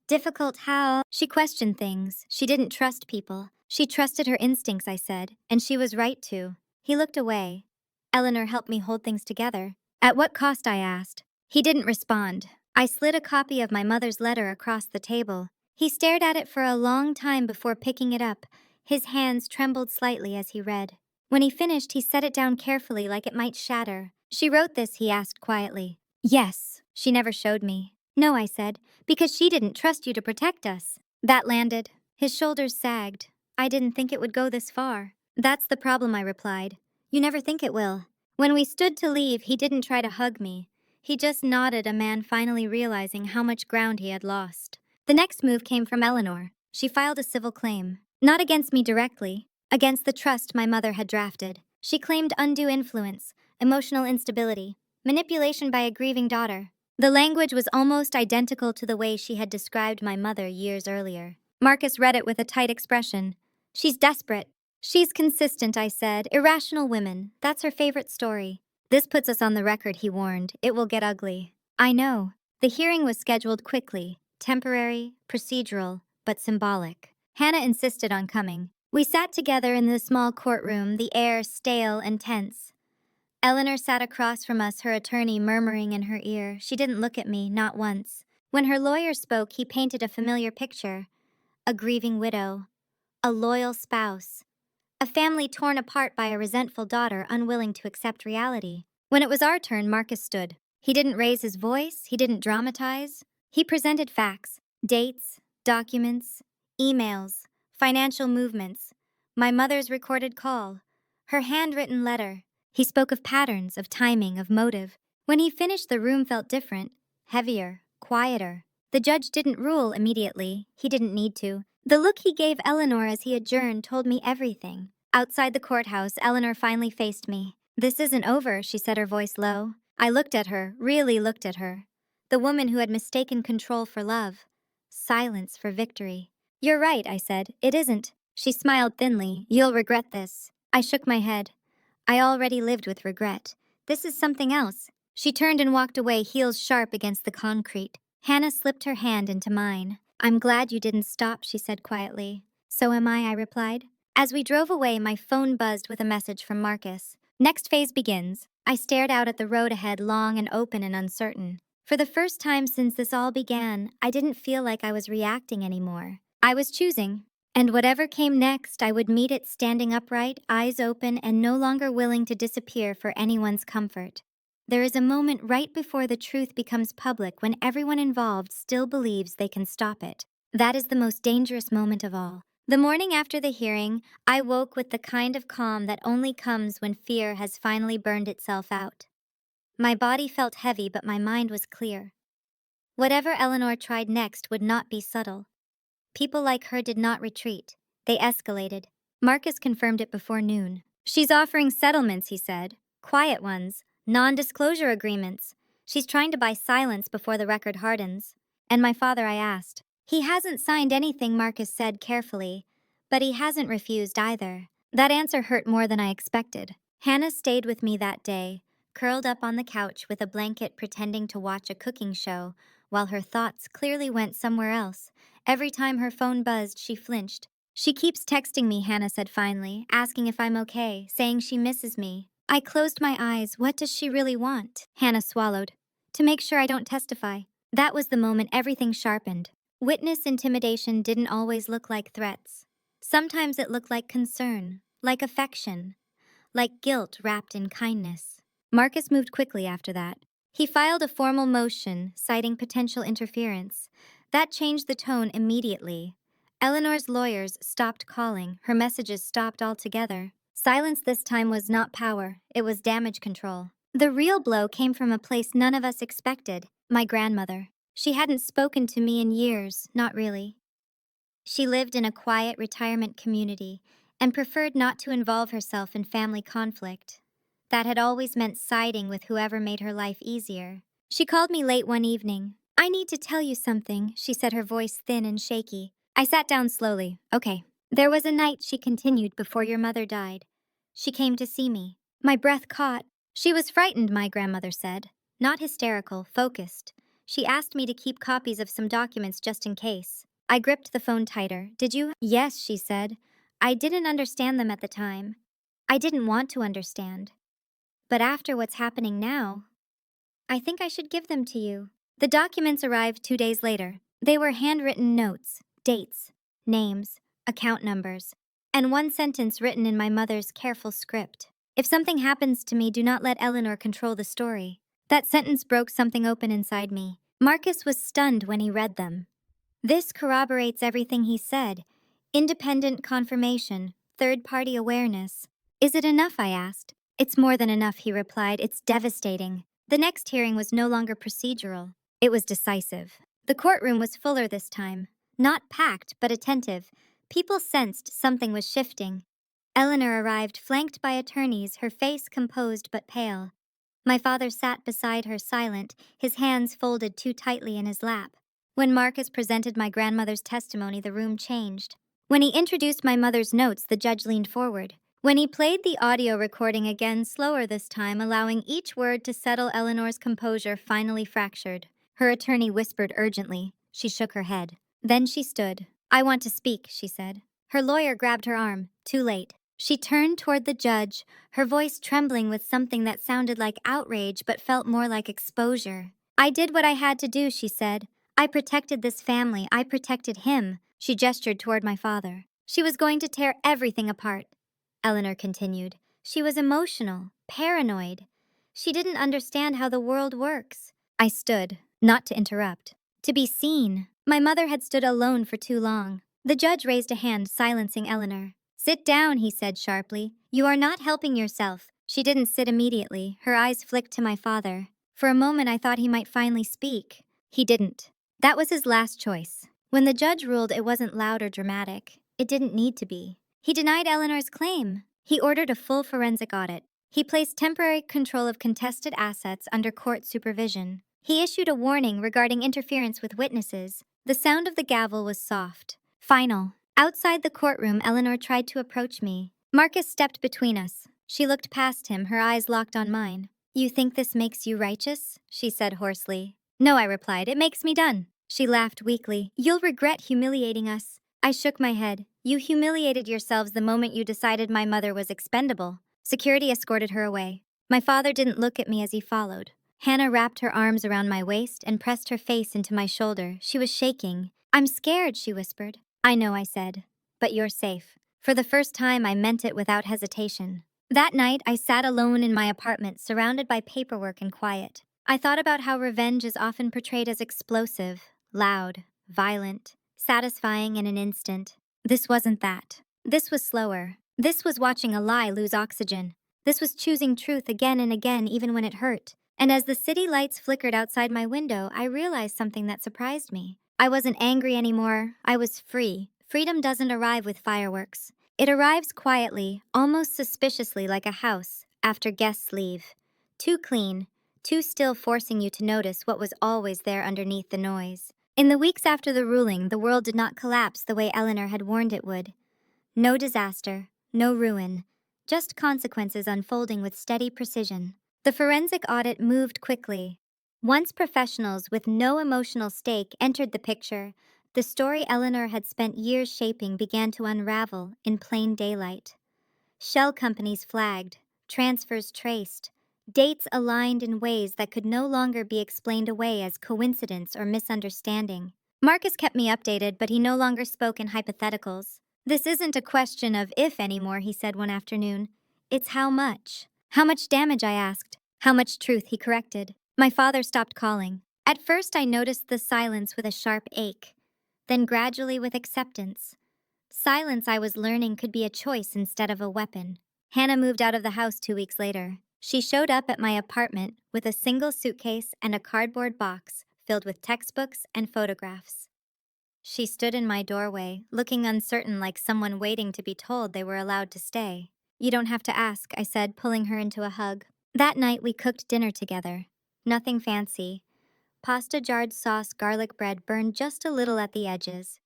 Difficult how? She questioned things. She didn't trust people. She trusted her instincts, I said, and she was right to. He looked away. Eleanor helped me hold things together. At what cost, I asked. He didn't respond. I slid a copy of my mother's letter across the table. He stared at it for a long time before picking it up. His hands trembled slightly as he read. When he finished, he set it down carefully like it might shatter. She wrote this, he asked quietly. Yes. She never showed me. No, I said, because she didn't trust you to protect us. That landed. His shoulders sagged. I didn't think it would go this far. That's the problem, I replied. You never think it will. When we stood to leave, he didn't try to hug me. He just nodded, a man finally realizing how much ground he had lost. The next move came from Eleanor. She filed a civil claim. Not against me directly, against the trust my mother had drafted. She claimed undue influence, emotional instability, manipulation by a grieving daughter. The language was almost identical to the way she had described my mother years earlier. Marcus read it with a tight expression. She's desperate. She's consistent, I said. Irrational women. That's her favorite story. This puts us on the record, he warned. It will get ugly. I know. The hearing was scheduled quickly. Temporary, procedural, but symbolic. Hannah insisted on coming. We sat together in the small courtroom, the air stale and tense. Eleanor sat across from us, her attorney murmuring in her ear. She didn't look at me, not once. When her lawyer spoke, he painted a familiar picture. A grieving widow. A loyal spouse. A family torn apart by a resentful daughter unwilling to accept reality. When it was our turn, Marcus stood. He didn't raise his voice, he didn't dramatize. He presented facts, dates, documents, emails, financial movements, my mother's recorded call, her handwritten letter. He spoke of patterns, of timing, of motive. When he finished, the room felt different, heavier, quieter. The judge didn't rule immediately. He didn't need to. The look he gave Eleanor as he adjourned told me everything. Outside the courthouse, Eleanor finally faced me. This isn't over, she said, her voice low. I looked at her, really looked at her. The woman who had mistaken control for love. Silence for victory. You're right, I said. It isn't. She smiled thinly. You'll regret this. I shook my head. I already lived with regret. This is something else. She turned and walked away, heels sharp against the concrete. Hannah slipped her hand into mine. I'm glad you didn't stop, she said quietly. So am I replied. As we drove away, my phone buzzed with a message from Marcus. Next phase begins. I stared out at the road ahead, long and open and uncertain. For the first time since this all began, I didn't feel like I was reacting anymore. I was choosing. And whatever came next, I would meet it standing upright, eyes open, and no longer willing to disappear for anyone's comfort. There is a moment right before the truth becomes public when everyone involved still believes they can stop it. That is the most dangerous moment of all. The morning after the hearing, I woke with the kind of calm that only comes when fear has finally burned itself out. My body felt heavy, but my mind was clear. Whatever Eleanor tried next would not be subtle. People like her did not retreat. They escalated. Marcus confirmed it before noon. She's offering settlements, he said. Quiet ones. Non-disclosure agreements. She's trying to buy silence before the record hardens. And my father, I asked. He hasn't signed anything, Marcus said carefully. But he hasn't refused either. That answer hurt more than I expected. Hannah stayed with me that day, curled up on the couch with a blanket pretending to watch a cooking show, while her thoughts clearly went somewhere else. Every time her phone buzzed, she flinched. She keeps texting me, Hannah said finally, asking if I'm okay, saying she misses me. I closed my eyes. What does she really want? Hannah swallowed. To make sure I don't testify. That was the moment everything sharpened. Witness intimidation didn't always look like threats. Sometimes it looked like concern, like affection, like guilt wrapped in kindness. Marcus moved quickly after that. He filed a formal motion citing potential interference. That changed the tone immediately. Eleanor's lawyers stopped calling. Her messages stopped altogether. Silence this time was not power, it was damage control. The real blow came from a place none of us expected, my grandmother. She hadn't spoken to me in years, not really. She lived in a quiet retirement community and preferred not to involve herself in family conflict. That had always meant siding with whoever made her life easier. She called me late one evening. I need to tell you something, she said, her voice thin and shaky. I sat down slowly. Okay. There was a night, she continued, before your mother died. She came to see me. My breath caught. She was frightened, my grandmother said. Not hysterical, focused. She asked me to keep copies of some documents just in case. I gripped the phone tighter. Did you? Yes, she said. I didn't understand them at the time. I didn't want to understand. But after what's happening now, I think I should give them to you. The documents arrived 2 days later. They were handwritten notes, dates, names, account numbers, and one sentence written in my mother's careful script. If something happens to me, do not let Eleanor control the story. That sentence broke something open inside me. Marcus was stunned when he read them. This corroborates everything he said. Independent confirmation, third-party awareness. Is it enough, I asked. It's more than enough, he replied. It's devastating. The next hearing was no longer procedural. It was decisive. The courtroom was fuller this time. Not packed, but attentive. People sensed something was shifting. Eleanor arrived, flanked by attorneys, her face composed but pale. My father sat beside her, silent, his hands folded too tightly in his lap. When Marcus presented my grandmother's testimony, the room changed. When he introduced my mother's notes, the judge leaned forward. When he played the audio recording again, slower this time, allowing each word to settle, Eleanor's composure finally fractured. Her attorney whispered urgently. She shook her head. Then she stood. I want to speak, she said. Her lawyer grabbed her arm. Too late. She turned toward the judge, her voice trembling with something that sounded like outrage but felt more like exposure. I did what I had to do, she said. I protected this family. I protected him. She gestured toward my father. She was going to tear everything apart. Eleanor continued. She was emotional, paranoid. She didn't understand how the world works. I stood, not to interrupt, to be seen. My mother had stood alone for too long. The judge raised a hand, silencing Eleanor. Sit down, he said sharply. You are not helping yourself. She didn't sit immediately. Her eyes flicked to my father. For a moment I thought he might finally speak. He didn't. That was his last choice. When the judge ruled, it wasn't loud or dramatic. It didn't need to be. He denied Eleanor's claim. He ordered a full forensic audit. He placed temporary control of contested assets under court supervision. He issued a warning regarding interference with witnesses. The sound of the gavel was soft. Final. Outside the courtroom, Eleanor tried to approach me. Marcus stepped between us. She looked past him, her eyes locked on mine. You think this makes you righteous? She said hoarsely. No, I replied. It makes me done. She laughed weakly. You'll regret humiliating us. I shook my head. You humiliated yourselves the moment you decided my mother was expendable. Security escorted her away. My father didn't look at me as he followed. Hannah wrapped her arms around my waist and pressed her face into my shoulder. She was shaking. I'm scared, she whispered. I know, I said. But you're safe. For the first time, I meant it without hesitation. That night, I sat alone in my apartment, surrounded by paperwork and quiet. I thought about how revenge is often portrayed as explosive, loud, violent, satisfying in an instant. This wasn't that. This was slower. This was watching a lie lose oxygen. This was choosing truth again and again, even when it hurt. And as the city lights flickered outside my window, I realized something that surprised me. I wasn't angry anymore. I was free. Freedom doesn't arrive with fireworks. It arrives quietly, almost suspiciously, like a house, after guests leave. Too clean, too still, forcing you to notice what was always there underneath the noise. In the weeks after the ruling, the world did not collapse the way Eleanor had warned it would. No disaster, no ruin, just consequences unfolding with steady precision. The forensic audit moved quickly. Once professionals with no emotional stake entered the picture, the story Eleanor had spent years shaping began to unravel in plain daylight. Shell companies flagged, transfers traced, dates aligned in ways that could no longer be explained away as coincidence or misunderstanding. Marcus kept me updated, but he no longer spoke in hypotheticals. "This isn't a question of if anymore," he said one afternoon. "It's how much." "How much damage?" I asked. "How much truth?" he corrected. My father stopped calling. At first I noticed the silence with a sharp ache, then gradually with acceptance. Silence, I was learning, could be a choice instead of a weapon. Hannah moved out of the house 2 weeks later. She showed up at my apartment with a single suitcase and a cardboard box filled with textbooks and photographs. She stood in my doorway, looking uncertain, like someone waiting to be told they were allowed to stay. "You don't have to ask," I said, pulling her into a hug. That night we cooked dinner together. Nothing fancy. Pasta, jarred sauce, garlic bread burned just a little at the edges.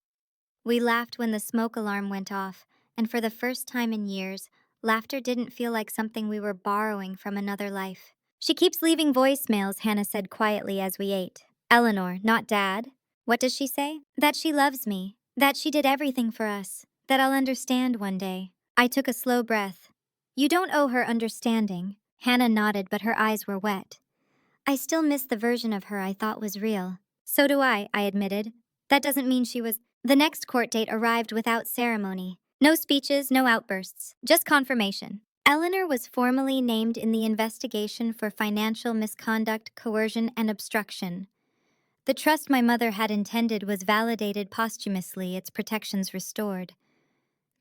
We laughed when the smoke alarm went off, and for the first time in years, laughter didn't feel like something we were borrowing from another life. "She keeps leaving voicemails," Hannah said quietly as we ate. "Eleanor, not Dad." "What does she say?" "That she loves me, that she did everything for us, that I'll understand one day." I took a slow breath. "You don't owe her understanding." Hannah nodded, but her eyes were wet. "I still miss the version of her I thought was real." "So do I admitted. "That doesn't mean she was—" The next court date arrived without ceremony. No speeches, no outbursts, just confirmation. Eleanor was formally named in the investigation for financial misconduct, coercion, and obstruction. The trust my mother had intended was validated posthumously, its protections restored.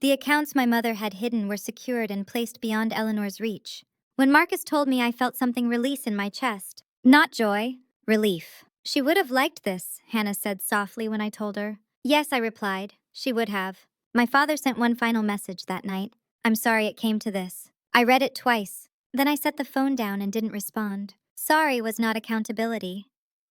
The accounts my mother had hidden were secured and placed beyond Eleanor's reach. When Marcus told me, I felt something release in my chest. Not joy, relief. "She would have liked this," Hannah said softly when I told her. "Yes," I replied, "she would have." My father sent one final message that night. "I'm sorry it came to this." I read it twice. Then I set the phone down and didn't respond. Sorry was not accountability.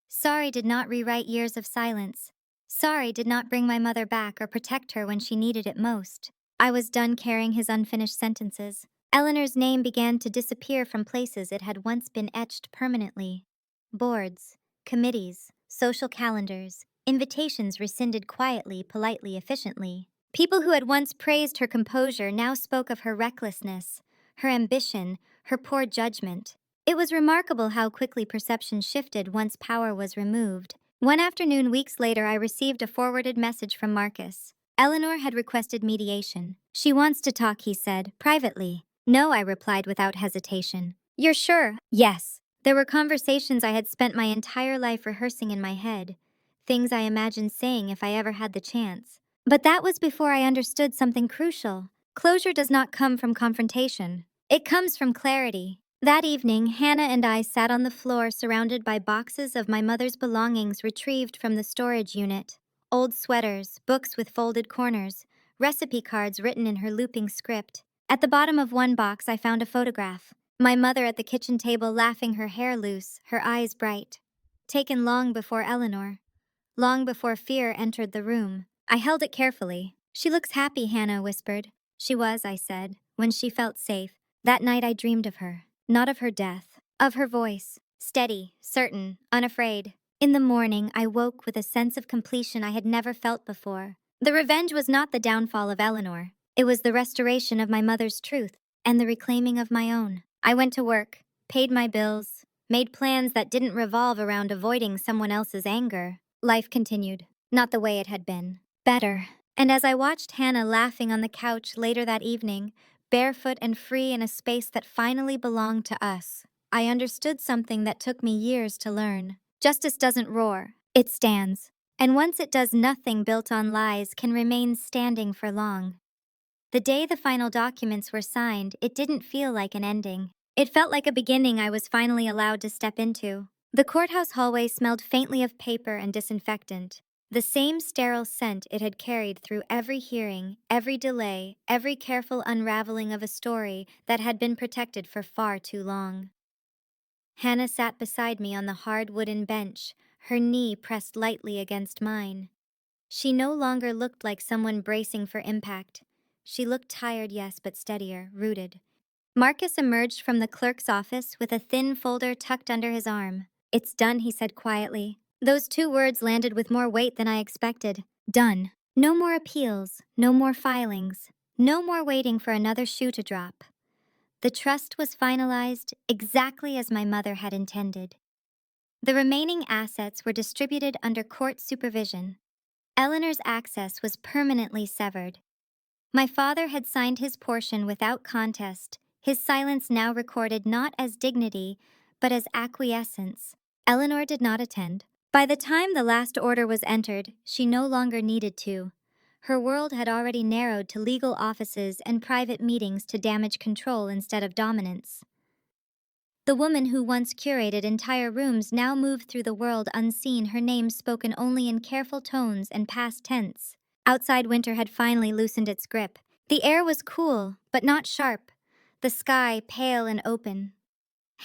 Sorry did not rewrite years of silence. Sorry did not bring my mother back or protect her when she needed it most. I was done carrying his unfinished sentences. Eleanor's name began to disappear from places it had once been etched permanently. Boards, committees, social calendars, invitations rescinded quietly, politely, efficiently. People who had once praised her composure now spoke of her recklessness, her ambition, her poor judgment. It was remarkable how quickly perception shifted once power was removed. One afternoon, weeks later, I received a forwarded message from Marcus. Eleanor had requested mediation. "She wants to talk," he said, privately. "No," I replied without hesitation. "You're sure?" "Yes." There were conversations I had spent my entire life rehearsing in my head, things I imagined saying if I ever had the chance. But that was before I understood something crucial. Closure does not come from confrontation. It comes from clarity. That evening, Hannah and I sat on the floor surrounded by boxes of my mother's belongings retrieved from the storage unit. Old sweaters, books with folded corners, recipe cards written in her looping script. At the bottom of one box, I found a photograph. My mother at the kitchen table, laughing, her hair loose, her eyes bright. Taken long before Eleanor. Long before fear entered the room. I held it carefully. "She looks happy," Hannah whispered. "She was," I said, when she felt safe. That night I dreamed of her. Not of her death. Of her voice. Steady, certain, unafraid. In the morning, I woke with a sense of completion I had never felt before. The revenge was not the downfall of Eleanor. It was the restoration of my mother's truth and the reclaiming of my own. I went to work, paid my bills, made plans that didn't revolve around avoiding someone else's anger. Life continued, not the way it had been. Better. And as I watched Hannah laughing on the couch later that evening, barefoot and free in a space that finally belonged to us, I understood something that took me years to learn. Justice doesn't roar, it stands. And once it does, nothing built on lies can remain standing for long. The day the final documents were signed, it didn't feel like an ending. It felt like a beginning I was finally allowed to step into. The courthouse hallway smelled faintly of paper and disinfectant. The same sterile scent it had carried through every hearing, every delay, every careful unraveling of a story that had been protected for far too long. Hannah sat beside me on the hard wooden bench, her knee pressed lightly against mine. She no longer looked like someone bracing for impact. She looked tired, yes, but steadier, rooted. Marcus emerged from the clerk's office with a thin folder tucked under his arm. "It's done," he said quietly. Those two words landed with more weight than I expected. Done. No more appeals, no more filings, no more waiting for another shoe to drop. The trust was finalized exactly as my mother had intended. The remaining assets were distributed under court supervision. Eleanor's access was permanently severed. My father had signed his portion without contest, his silence now recorded not as dignity, but as acquiescence. Eleanor did not attend. By the time the last order was entered, she no longer needed to. Her world had already narrowed to legal offices and private meetings to damage control instead of dominance. The woman who once curated entire rooms now moved through the world unseen, her name spoken only in careful tones and past tense. Outside, winter had finally loosened its grip. The air was cool, but not sharp, the sky pale and open.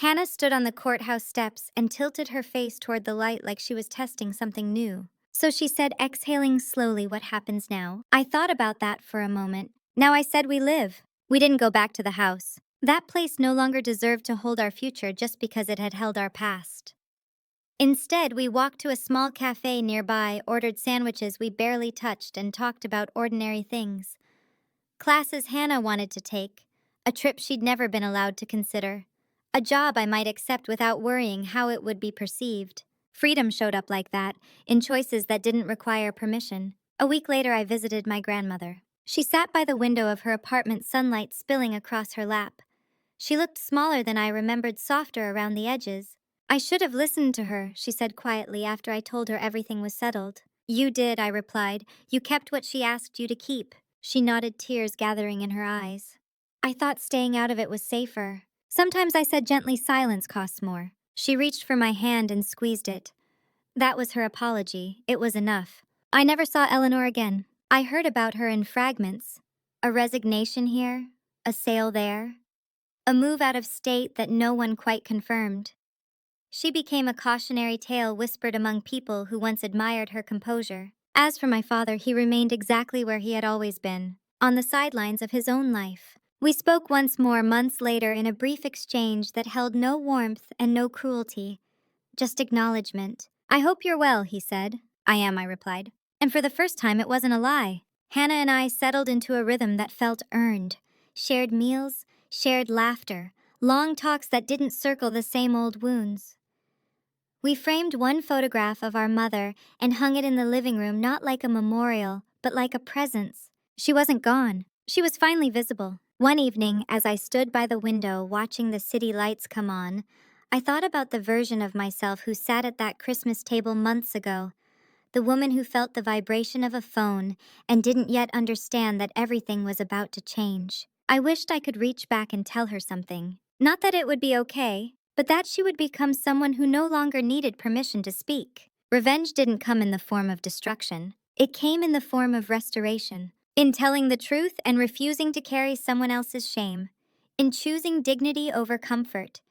Hannah stood on the courthouse steps and tilted her face toward the light like she was testing something new. So she said, exhaling slowly, "What happens now?" I thought about that for a moment. Now I said, "We live." We didn't go back to the house. That place no longer deserved to hold our future just because it had held our past. Instead, we walked to a small cafe nearby, ordered sandwiches we barely touched, and talked about ordinary things. Classes Hannah wanted to take, a trip she'd never been allowed to consider, a job I might accept without worrying how it would be perceived. Freedom showed up like that, in choices that didn't require permission. A week later, I visited my grandmother. She sat by the window of her apartment, sunlight spilling across her lap. She looked smaller than I remembered, softer around the edges. "I should have listened to her," she said quietly after I told her everything was settled. "You did," I replied. "You kept what she asked you to keep." She nodded, tears gathering in her eyes. "I thought staying out of it was safer." Sometimes, I said gently, "silence costs more." She reached for my hand and squeezed it. That was her apology. It was enough. I never saw Eleanor again. I heard about her in fragments. A resignation here, a sale there, a move out of state that no one quite confirmed. She became a cautionary tale whispered among people who once admired her composure. As for my father, he remained exactly where he had always been, on the sidelines of his own life. We spoke once more months later in a brief exchange that held no warmth and no cruelty, just acknowledgement. "I hope you're well," he said. "I am," I replied. And for the first time, it wasn't a lie. Hannah and I settled into a rhythm that felt earned. Shared meals, shared laughter, long talks that didn't circle the same old wounds. We framed one photograph of our mother and hung it in the living room, not like a memorial, but like a presence. She wasn't gone. She was finally visible. One evening, as I stood by the window watching the city lights come on, I thought about the version of myself who sat at that Christmas table months ago, the woman who felt the vibration of a phone and didn't yet understand that everything was about to change. I wished I could reach back and tell her something. Not that it would be okay, but that she would become someone who no longer needed permission to speak. Revenge didn't come in the form of destruction. It came in the form of restoration. In telling the truth and refusing to carry someone else's shame. In choosing dignity over comfort.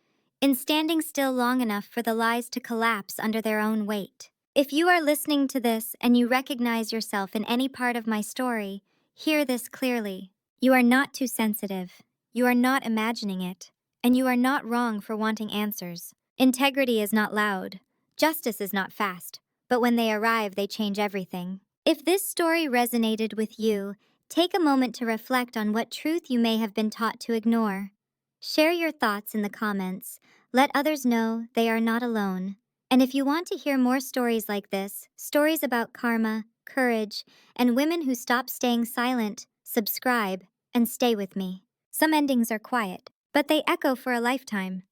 In standing still long enough for the lies to collapse under their own weight. If you are listening to this and you recognize yourself in any part of my story, hear this clearly. You are not too sensitive. You are not imagining it. And you are not wrong for wanting answers. Integrity is not loud. Justice is not fast. But when they arrive, they change everything. If this story resonated with you, take a moment to reflect on what truth you may have been taught to ignore. Share your thoughts in the comments. Let others know they are not alone. And if you want to hear more stories like this, stories about karma, courage, and women who stop staying silent, subscribe and stay with me. Some endings are quiet, but they echo for a lifetime.